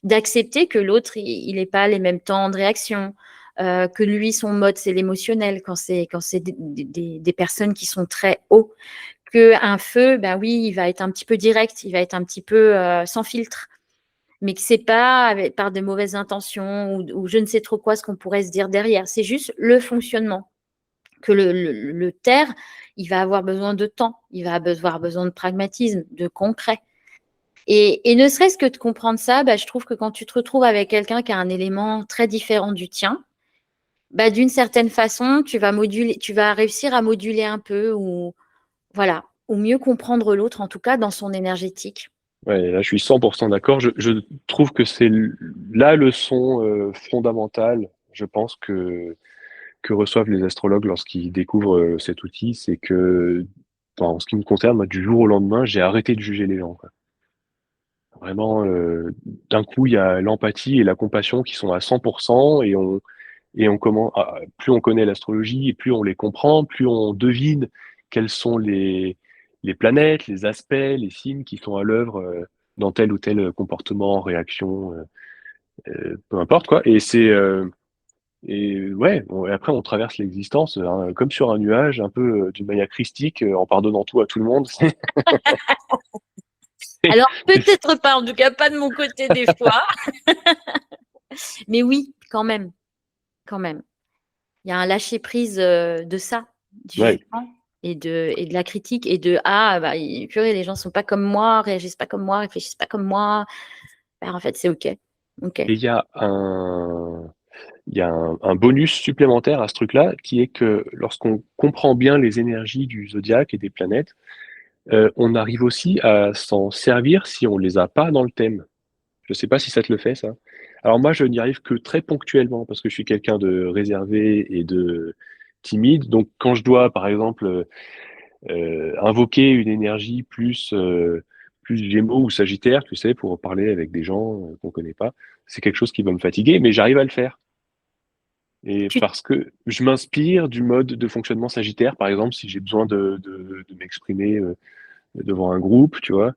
D'accepter que l'autre, il n'est pas les mêmes temps de réaction, que lui, son mode, c'est l'émotionnel quand c'est des personnes qui sont très hauts. Qu'un feu, ben oui, il va être un petit peu direct, il va être un petit peu sans filtre, mais que c'est pas par de mauvaises intentions ou je ne sais trop quoi ce qu'on pourrait se dire derrière. C'est juste le fonctionnement. Que le terre, il va avoir besoin de temps, il va avoir besoin de pragmatisme, de concret. Et ne serait-ce que de comprendre ça, bah, je trouve que quand tu te retrouves avec quelqu'un qui a un élément très différent du tien, bah, d'une certaine façon, tu vas réussir à moduler un peu ou voilà, ou mieux comprendre l'autre, en tout cas dans son énergétique. Ouais, là, je suis 100% d'accord. Je trouve que c'est la leçon fondamentale, je pense, que reçoivent les astrologues lorsqu'ils découvrent cet outil. C'est que, en ce qui me concerne, moi, du jour au lendemain, j'ai arrêté de juger les gens, quoi. Vraiment, d'un coup, il y a l'empathie et la compassion qui sont à 100% plus on connaît l'astrologie et plus on les comprend, plus on devine quels sont les planètes, les aspects, les signes qui sont à l'œuvre dans tel ou tel comportement, réaction, peu importe quoi. Et ouais, et après on traverse l'existence hein, comme sur un nuage, un peu d'une manière christique, en pardonnant tout à tout le monde. Alors peut-être pas, en tout cas pas de mon côté des fois, mais oui, quand même, quand même. Il y a un lâcher prise de ça, du Ouais. jugement et de la critique et de ah bah purée, les gens sont pas comme moi, réagissent pas comme moi, réfléchissent pas comme moi. Bah, en fait, c'est ok, ok. Et il y a un bonus supplémentaire à ce truc-là, qui est que lorsqu'on comprend bien les énergies du zodiaque et des planètes, on arrive aussi à s'en servir si on les a pas dans le thème. Je sais pas si ça te le fait ça? Alors moi, je n'y arrive que très ponctuellement parce que je suis quelqu'un de réservé et de timide. Donc quand je dois, par exemple, invoquer une énergie plus Gémeaux ou Sagittaire, tu sais, pour parler avec des gens qu'on connaît pas, c'est quelque chose qui va me fatiguer, mais j'arrive à le faire. Et Tu- parce que je m'inspire du mode de fonctionnement Sagittaire, par exemple, si j'ai besoin de m'exprimer devant un groupe, tu vois.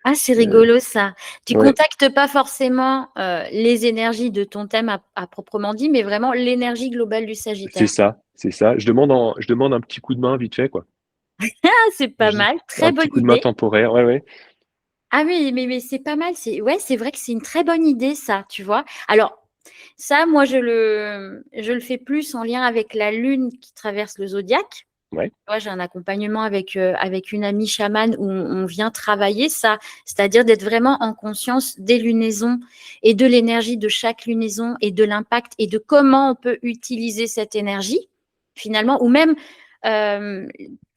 Ah, c'est Euh, rigolo ça. Tu ouais, contactes pas forcément les énergies de ton thème à proprement dit, mais vraiment l'énergie globale du c'est Sagittaire. ça, c'est ça. Je demande un petit coup de main vite fait, quoi. Ah, c'est pas mal, Un très bonne petit coup de main idée. temporaire, ouais, ouais. Ah oui, mais c'est pas mal. Ouais, c'est vrai que c'est une très bonne idée, ça, tu vois. Alors, ça, moi, je le fais plus en lien avec la lune qui traverse le zodiaque. Ouais. Tu vois, j'ai un accompagnement avec une amie chamane où on vient travailler ça, c'est-à-dire d'être vraiment en conscience des lunaisons et de l'énergie de chaque lunaison et de l'impact et de comment on peut utiliser cette énergie, finalement, ou même euh,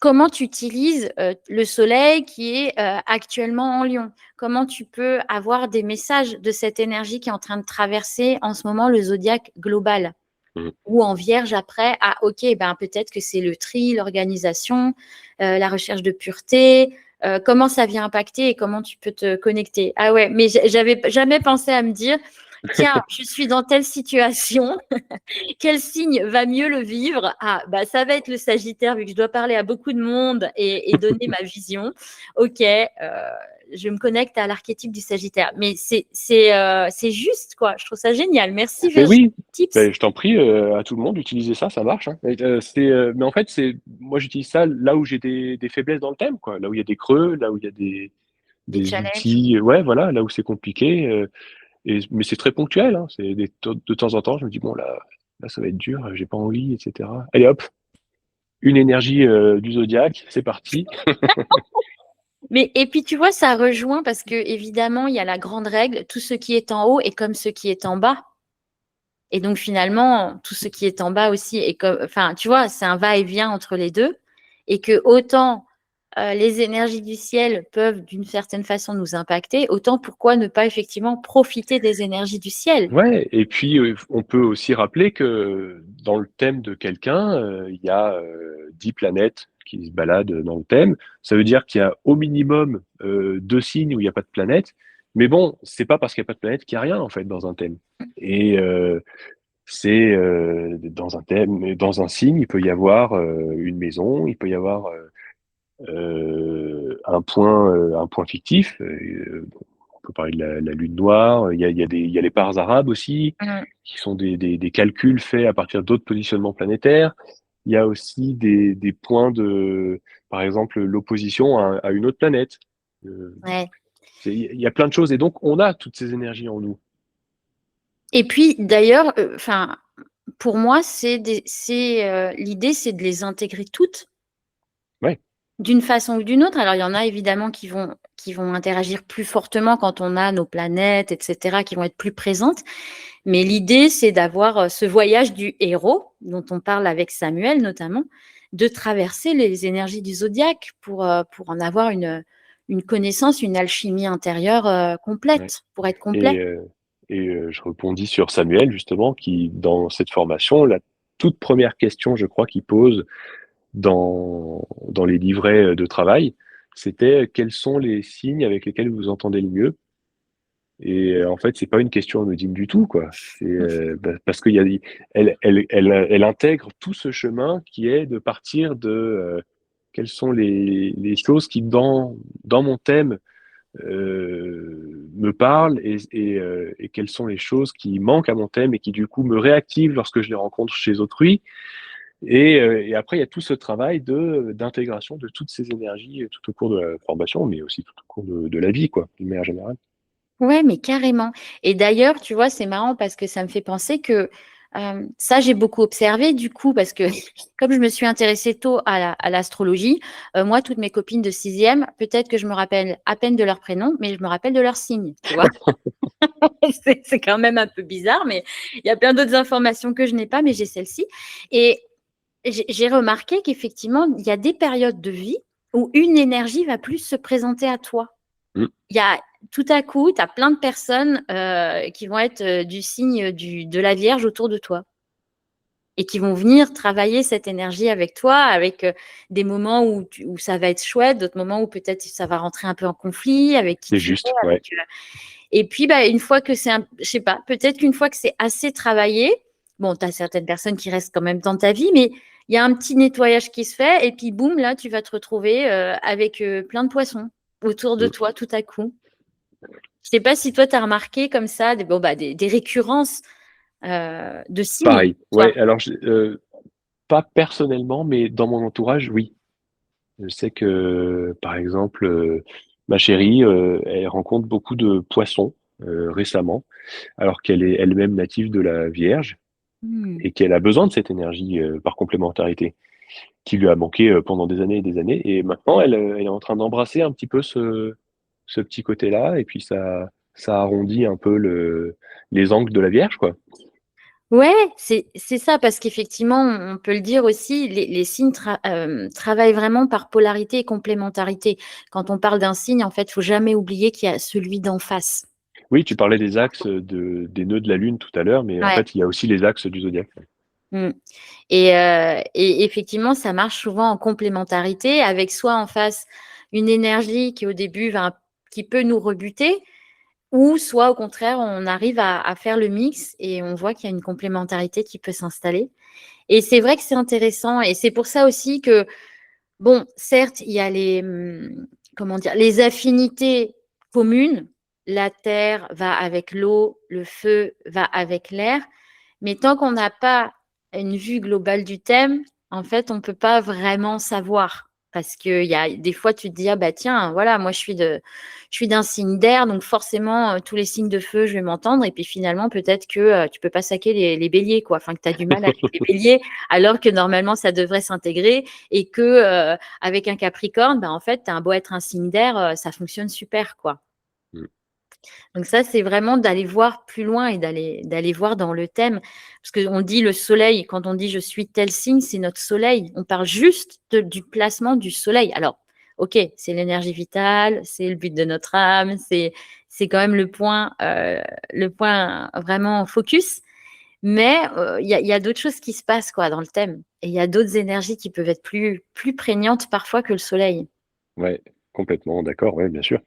comment tu utilises le soleil qui est actuellement en Lion. Comment tu peux avoir des messages de cette énergie qui est en train de traverser en ce moment le zodiaque global Mhm. ou en vierge après, ah ok, ben peut-être que c'est le tri, l'organisation, la recherche de pureté, comment ça vient impacter et comment tu peux te connecter. Ah ouais, mais j'avais jamais pensé à me dire, tiens, je suis dans telle situation, quel signe va mieux le vivre? Ah, bah ça va être le Sagittaire vu que je dois parler à beaucoup de monde et donner ma vision. Ok, je me connecte à l'archétype du Sagittaire. Mais c'est juste, quoi. Je trouve ça génial. Merci Mais Virginie. oui, Tips. ben, je t'en prie, à tout le monde, utilisez ça, ça marche. Hein. Mais en fait, moi j'utilise ça là où j'ai des faiblesses dans le thème, quoi. Là où il y a des creux, là où il y a Des des challenges. outils, ouais, voilà, là où c'est compliqué. Mais c'est très ponctuel, hein. De temps en temps, je me dis, bon, là, ça va être dur, j'ai pas envie, etc. Allez hop, une énergie du zodiaque, c'est parti. Mais et puis tu vois, ça rejoint parce que évidemment, il y a la grande règle, tout ce qui est en haut est comme ce qui est en bas. Et donc finalement, tout ce qui est en bas aussi est comme, enfin, tu vois, c'est un va-et-vient entre les deux. Et que autant les énergies du ciel peuvent d'une certaine façon nous impacter, autant pourquoi ne pas effectivement profiter des énergies du ciel? Ouais, et puis, on peut aussi rappeler que dans le thème de quelqu'un, il y a, 10 planètes qui se baladent dans le thème. Ça veut dire qu'il y a au minimum, 2 signes où il y a pas de planète. Mais bon, c'est pas parce qu'il y a pas de planète qu'il y a rien, en fait, dans un thème. Et c'est, dans un thème dans un signe, il peut y avoir, une maison, il peut y avoir, un point fictif, on peut parler de la lune noire, il y a les parts arabes aussi, Mmh. qui sont des calculs faits à partir d'autres positionnements planétaires. Il y a aussi des points de par exemple, l'opposition à une autre planète. Heu, Ouais. il y a plein de choses et donc on a toutes ces énergies en nous. Et puis d'ailleurs, enfin, pour moi, l'idée, c'est de les intégrer toutes Ouais, d'une façon ou d'une autre. Alors il y en a évidemment qui vont interagir plus fortement quand on a nos planètes et cetera, qui vont être plus présentes. Mais l'idée, c'est d'avoir, ce voyage du héros, dont on parle avec Samuel notamment, de traverser les énergies du zodiaque pour en avoir une connaissance, une alchimie intérieure, ouais complète, pour être complet. et heu je rebondis sur Samuel justement qui, dans cette formation, la toute première question, je crois, qu'il pose dans les livrets, de travail, c'était: «Quels sont les signes avec lesquels vous vous entendez le mieux?» Et en fait, c'est pas une question anodine du tout, quoi. C'est, parce qu'il y a elle intègre tout ce chemin qui est de partir de, quelles sont les choses qui dans mon thème, me parlent et quelles sont les choses qui manquent à mon thème et qui du coup me réactivent lorsque je les rencontre chez autrui et après il y a tout ce travail d'intégration de toutes ces énergies, tout au cours de la formation, mais aussi tout au cours de la vie, quoi, d'une manière générale. Ouais, mais carrément. Et d'ailleurs, tu vois, c'est marrant parce que ça me fait penser que, ça, j'ai beaucoup observé du coup parce que comme je me suis intéressée tôt à l'astrologie, moi, toutes mes copines de sixième, peut-être que je me rappelle à peine de leur prénom, mais je me rappelle de leur signe, tu vois? C'est quand même un peu bizarre, mais il y a plein d'autres informations que je n'ai pas, mais j'ai celle-ci. Et j'ai remarqué qu'effectivement, il y a des périodes de vie où une énergie va plus se présenter à toi. Mmh, Il y a tout à coup, tu as plein de personnes, qui vont être, du signe de la Vierge autour de toi et qui vont venir travailler cette énergie avec toi, avec, des moments où ça va être chouette, d'autres moments où peut-être ça va rentrer un peu en conflit avec qui c'est tu es, juste, avec, ouais. et puis, bah, une fois que c'est je sais pas, peut-être qu'une fois que c'est assez travaillé, bon, tu as certaines personnes qui restent quand même dans ta vie, mais il y a un petit nettoyage qui se fait et puis boum, là, tu vas te retrouver, avec, plein de poissons autour de Mmh. toi tout à coup. Je sais pas si toi tu as remarqué comme ça des récurrences, de signes, Pareil, toi? ouais, alors pas personnellement, mais dans mon entourage, oui. Je sais que, par exemple, ma chérie, elle rencontre beaucoup de poissons, récemment, alors qu'elle est elle-même native de la Vierge Mmh. et qu'elle a besoin de cette énergie, par complémentarité, qui lui a manqué, pendant des années et des années et maintenant elle est en train d'embrasser un petit peu ce petit côté-là et puis ça arrondit un peu les angles de la Vierge, quoi. Ouais, c'est ça parce qu'effectivement, on peut le dire aussi, les signes travaillent vraiment par polarité et complémentarité. Quand on parle d'un signe, en fait, faut jamais oublier qu'il y a celui d'en face. Oui, tu parlais des axes, des nœuds de la Lune tout à l'heure, mais en Ouais. fait, il y a aussi les axes du zodiaque. Mmh. Et effectivement, ça marche souvent en complémentarité avec soit en face une énergie qui au début qui peut nous rebuter, ou soit au contraire, on arrive à faire le mix et on voit qu'il y a une complémentarité qui peut s'installer. Et c'est vrai que c'est intéressant et c'est pour ça aussi que, bon, certes, il y a comment dire? Les affinités communes. La terre va avec l'eau, le feu va avec l'air, mais tant qu'on n'a pas une vue globale du thème, en fait, on ne peut pas vraiment savoir. Parce qu'il y a des fois, tu te dis: «Ah bah tiens, voilà, moi je suis d'un signe d'air, donc forcément, tous les signes de feu, je vais m'entendre» et puis finalement, peut-être que, tu peux pas saquer les béliers, quoi. Enfin, que tu as du mal avec les béliers, alors que normalement ça devrait s'intégrer et que, avec un capricorne, bah, en fait, tu as beau être un signe d'air, ça fonctionne super, quoi. Mmh. Donc ça, c'est vraiment d'aller voir plus loin et d'aller voir dans le thème. Parce qu'on dit le soleil, quand on dit: «Je suis tel signe», c'est notre soleil. On parle juste du placement du soleil. Alors, ok, c'est l'énergie vitale, c'est le but de notre âme, c'est quand même le point vraiment focus. Mais il y a d'autres choses qui se passent quoi dans le thème. Et il y a d'autres énergies qui peuvent être plus prégnantes parfois que le soleil. Ouais, complètement d'accord, ouais, bien sûr.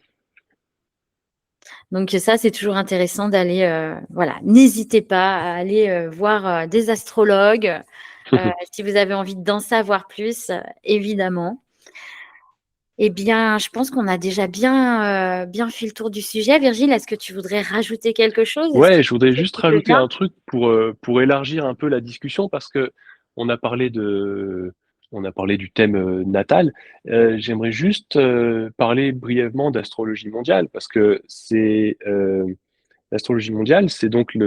Donc ça, c'est toujours intéressant d'aller, voilà, n'hésitez pas à aller voir des astrologues si vous avez envie d'en savoir plus, évidemment. Eh bien, je pense qu'on a déjà bien fait le tour du sujet. Virgile, est-ce que tu voudrais rajouter quelque chose? Est-ce Ouais, qu'il je voudrais y a quelque juste chose de rajouter bien? un truc pour élargir un peu la discussion parce que on a parlé on a parlé du thème natal. J'aimerais juste parler brièvement d'astrologie mondiale parce que l'astrologie mondiale, c'est donc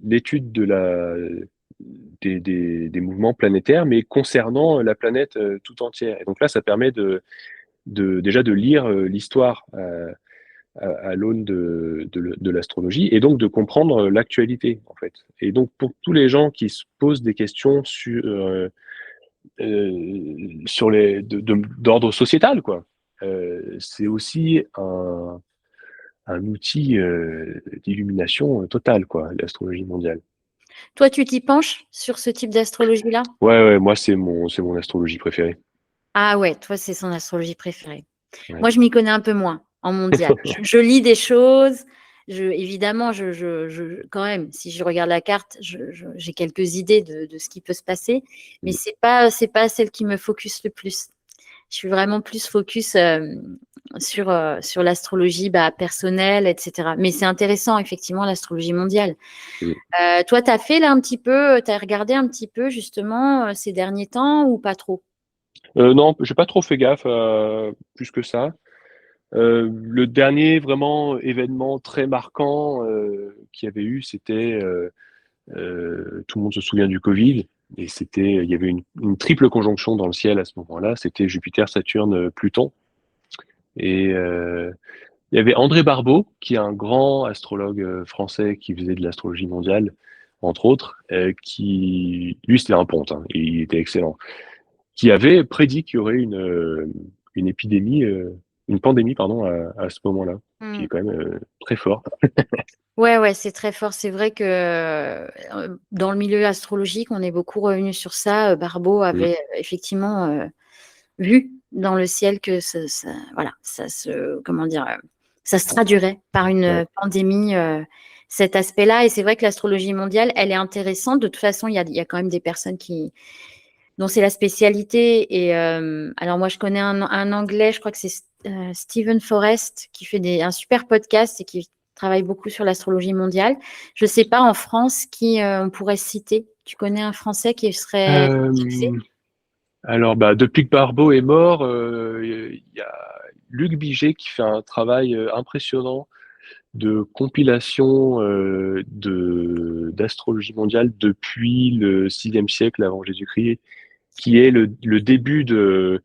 l'étude des mouvements planétaires, mais concernant la planète tout entière. Et donc là, ça permet déjà de lire l'histoire à l'aune de l'astrologie et donc de comprendre l'actualité en fait. Et donc pour tous les gens qui se posent des questions sur d'ordre sociétal quoi, c'est aussi un outil d'illumination totale quoi, l'astrologie mondiale. Toi, tu t'y penches sur ce type d'astrologie-là? Ouais, ouais, moi c'est mon astrologie préférée. Ah ouais, toi, c'est son astrologie préférée. Ouais. Moi, je m'y connais un peu moins en mondial. Je lis des choses. Évidemment, quand même, si je regarde la carte, j'ai quelques idées de ce qui peut se passer, mais c'est pas celle qui me focus le plus. Je suis vraiment plus focus sur l'astrologie personnelle, etc. Mais c'est intéressant, effectivement, l'astrologie mondiale. Toi, tu as fait là un petit peu, tu as regardé un petit peu justement ces derniers temps ou pas trop? Non, j'ai pas trop fait gaffe plus que ça. Le dernier vraiment événement très marquant qu'il y avait eu, c'était tout le monde se souvient du Covid, et il y avait une triple conjonction dans le ciel à ce moment-là. C'était Jupiter, Saturne, Pluton, et il y avait André Barbeau, qui est un grand astrologue français qui faisait de l'astrologie mondiale, entre autres, qui lui c'était un ponte, hein, il était excellent, qui avait prédit qu'il y aurait une épidémie, une pandémie, pardon, à ce moment-là, qui est Hmm. quand même très fort. Ouais, ouais, c'est très fort. C'est vrai que dans le milieu astrologique, on est beaucoup revenu sur ça. Barbeau Mm. avait effectivement vu dans le ciel que voilà, comment dire, ça se traduirait par Ouais. une pandémie, cet aspect-là. Et c'est vrai que l'astrologie mondiale, elle est intéressante. De toute façon, il y a quand même des personnes dont c'est la spécialité. Et alors moi, je connais un Anglais, je crois que c'est Stephen Forrest, qui fait un super podcast et qui travaille beaucoup sur l'astrologie mondiale. Je ne sais pas en France qui on pourrait citer. Tu connais un Français qui serait fixé? Euh, alors, bah, depuis que Barbeau est mort, il y a Luc Biget qui fait un travail impressionnant de compilation d'astrologie mondiale depuis le VIe siècle avant Jésus-Christ, qui est le début de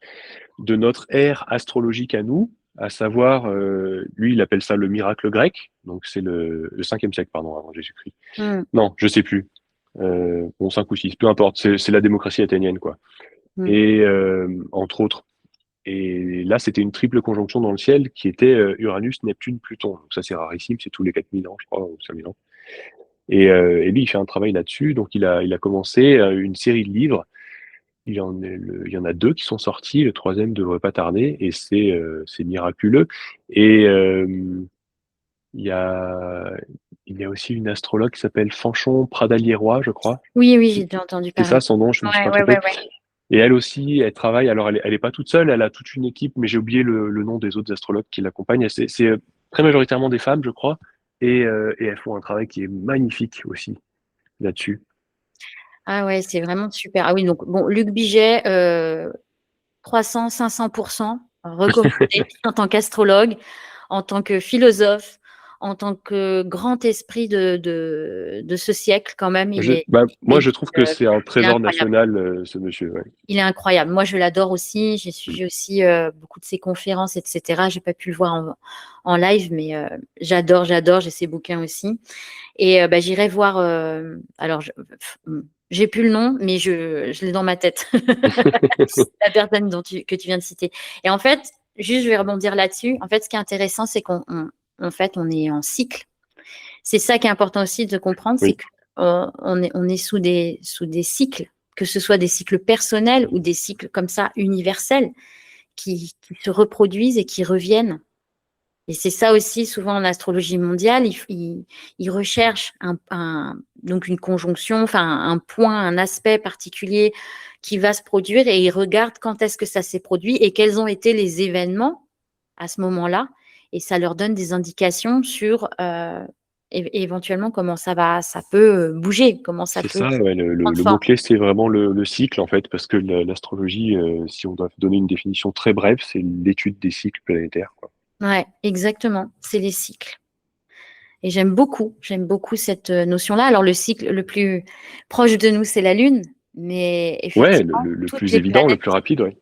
notre ère astrologique à nous, à savoir, lui, il appelle ça le miracle grec, donc c'est le 5e siècle, pardon, avant Jésus-Christ. Hmm, Non, je sais plus. Bon, 5 ou 6, peu importe, c'est la démocratie athénienne, quoi. hmm. Et entre autres. Et là, c'était une triple conjonction dans le ciel qui était Uranus, Neptune, Pluton. Donc ça, c'est rarissime, c'est tous les 4000 ans, je crois, ou 5000 ans. Et lui, il fait un travail là-dessus. Donc il a commencé une série de livres. Il y en a deux qui sont sortis, le troisième devrait pas tarder, et c'est miraculeux. Et il y a, il y a aussi une astrologue qui s'appelle Fanchon Pradaliérois, je crois. Oui, oui, j'ai déjà entendu C'est ça parler. son nom, je me suis Ouais, pas ouais, ouais, trompé. ouais. Et elle aussi, elle travaille, alors elle est pas toute seule, elle a toute une équipe, mais j'ai oublié le nom des autres astrologues qui l'accompagnent. C'est très majoritairement des femmes, je crois, et elles font un travail qui est magnifique aussi là-dessus. Ah ouais, c'est vraiment super. Ah oui, donc bon, Luc Biget, 300, 500% recommandé en tant qu'astrologue, en tant que philosophe, en tant que grand esprit de ce siècle quand même. Moi, je trouve que c'est un Il est trésor incroyable. national, ce monsieur. Ouais. Il est incroyable. Moi, je l'adore aussi. J'ai Mm. suivi aussi beaucoup de ses conférences, etc. J'ai pas pu le voir en live, mais j'adore. J'ai ses bouquins aussi. Et j'irai voir. Alors, j'ai plus le nom, mais je l'ai dans ma tête. La personne que tu viens de citer. Et en fait, juste, je vais rebondir là-dessus. En fait, ce qui est intéressant, c'est en fait, on est en cycle. C'est ça qui est important aussi de comprendre, c'est Oui, qu'on est sous des cycles, que ce soit des cycles personnels ou des cycles comme ça universels qui se reproduisent et qui reviennent. Et c'est ça aussi, souvent en astrologie mondiale, ils recherchent donc une conjonction, enfin un point, un aspect particulier qui va se produire et ils regardent quand est-ce que ça s'est produit et quels ont été les événements à ce moment-là. Et ça leur donne des indications sur éventuellement comment ça peut bouger, comment ça c'est peut ça, ouais, prendre le forme. mot-clé, c'est vraiment le cycle, en fait, parce que l'astrologie, si on doit donner une définition très brève, c'est l'étude des cycles planétaires, quoi. Ouais, exactement. C'est les cycles. Et j'aime beaucoup cette notion-là. Alors, le cycle le plus proche de nous, c'est la Lune, mais Ouais, effectivement, le toutes plus les évident, le planètes, plus rapide, ouais.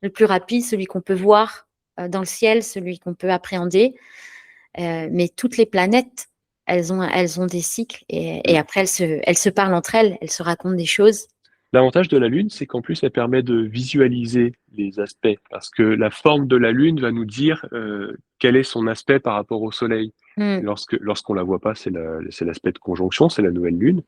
le plus rapide, celui qu'on peut voir dans le ciel, celui qu'on peut appréhender, mais toutes les planètes, elles ont des cycles et Mm. après, elles se parlent entre elles, elles se racontent des choses. L'avantage de la Lune, c'est qu'en plus, elle permet de visualiser les aspects, parce que la forme de la Lune va nous dire quel est son aspect par rapport au Soleil. Mm, Lorsqu'on la voit pas, c'est l'aspect de conjonction, c'est la nouvelle Lune.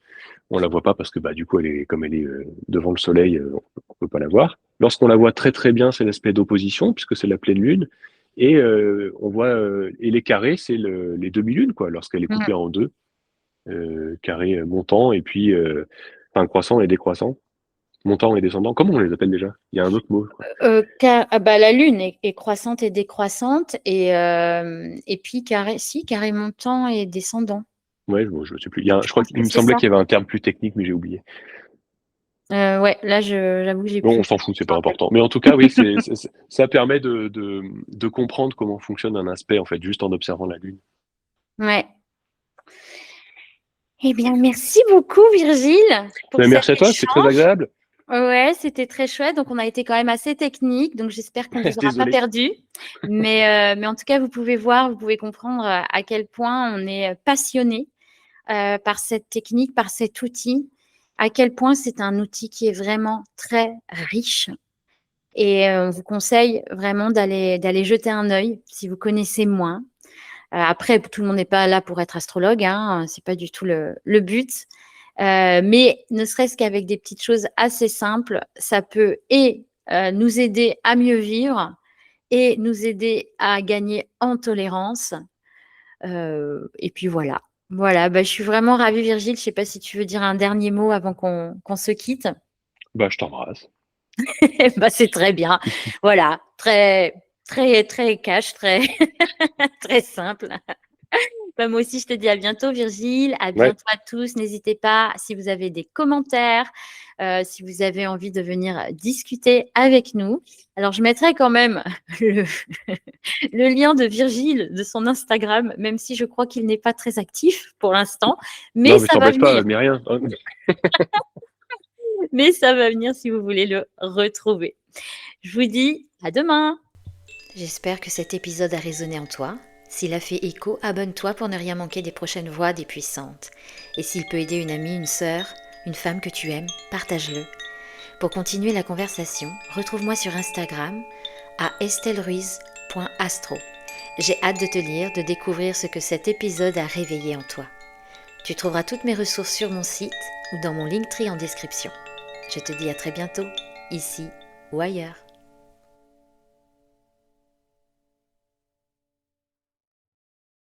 On la voit pas parce que bah, du coup, comme elle est devant le Soleil, on peut pas la voir. Lorsqu'on la voit très très bien, c'est l'aspect d'opposition, puisque c'est la pleine Lune. Et on voit et les carrés, c'est les demi-lunes, quoi, lorsqu'elle est mm. coupée en deux, carré montant et puis enfin croissant et décroissant. Montant et descendant, comment on les appelle déjà? Il y a un autre mot, quoi. La Lune est croissante et décroissante et puis carré montant et descendant. Ouais, bon, je sais plus. Je Je crois pense qu'il que me c'est semblait ça. qu'il y avait un terme plus technique, mais j'ai oublié. Ouais, là, j'avoue que j'ai Bon, on plus. s'en fout, c'est Je me pas rappelle. important. Mais en tout cas, oui, ça permet de comprendre comment fonctionne un aspect, en fait, juste en observant la Lune. Ouais. Eh bien, merci beaucoup, Virgile, pour Ben, cet merci à toi, c'était très échange. agréable. Ouais, c'était très chouette. Donc, on a été quand même assez technique. Donc, j'espère qu'on vous aura pas Désolé. perdu. Mais en tout cas, vous pouvez comprendre à quel point on est passionné par cette technique, par cet outil, à quel point c'est un outil qui est vraiment très riche. Et on vous conseille vraiment d'aller jeter un œil si vous connaissez moins. Après, tout le monde n'est pas là pour être astrologue, hein, c'est pas du tout le but. Mais ne serait-ce qu'avec des petites choses assez simples, ça peut nous aider à mieux vivre et nous aider à gagner en tolérance. Et puis voilà. Voilà, bah, je suis vraiment ravie, Virgile. Je ne sais pas si tu veux dire un dernier mot avant qu'on se quitte. Bah, je t'embrasse. Bah, c'est très bien. Voilà, très, très, très cash, très, très simple. Bah, moi aussi, je te dis à bientôt, Virgile. À Ouais. bientôt à tous. N'hésitez pas, si vous avez des commentaires, si vous avez envie de venir discuter avec nous. Alors, je mettrai quand même le, le lien de Virgile, de son Instagram, même si je crois qu'il n'est pas très actif pour l'instant. Mais Non, mais ça va t'embête pas, venir. mais rien. Mais ça va venir si vous voulez le retrouver. Je vous dis à demain. J'espère que cet épisode a résonné en toi. S'il a fait écho, abonne-toi pour ne rien manquer des prochaines voix des puissantes. Et s'il peut aider une amie, une sœur, une femme que tu aimes, partage-le. Pour continuer la conversation, retrouve-moi sur Instagram à estelleruiz.astro. J'ai hâte de te lire, de découvrir ce que cet épisode a réveillé en toi. Tu trouveras toutes mes ressources sur mon site ou dans mon Linktree en description. Je te dis à très bientôt, ici ou ailleurs.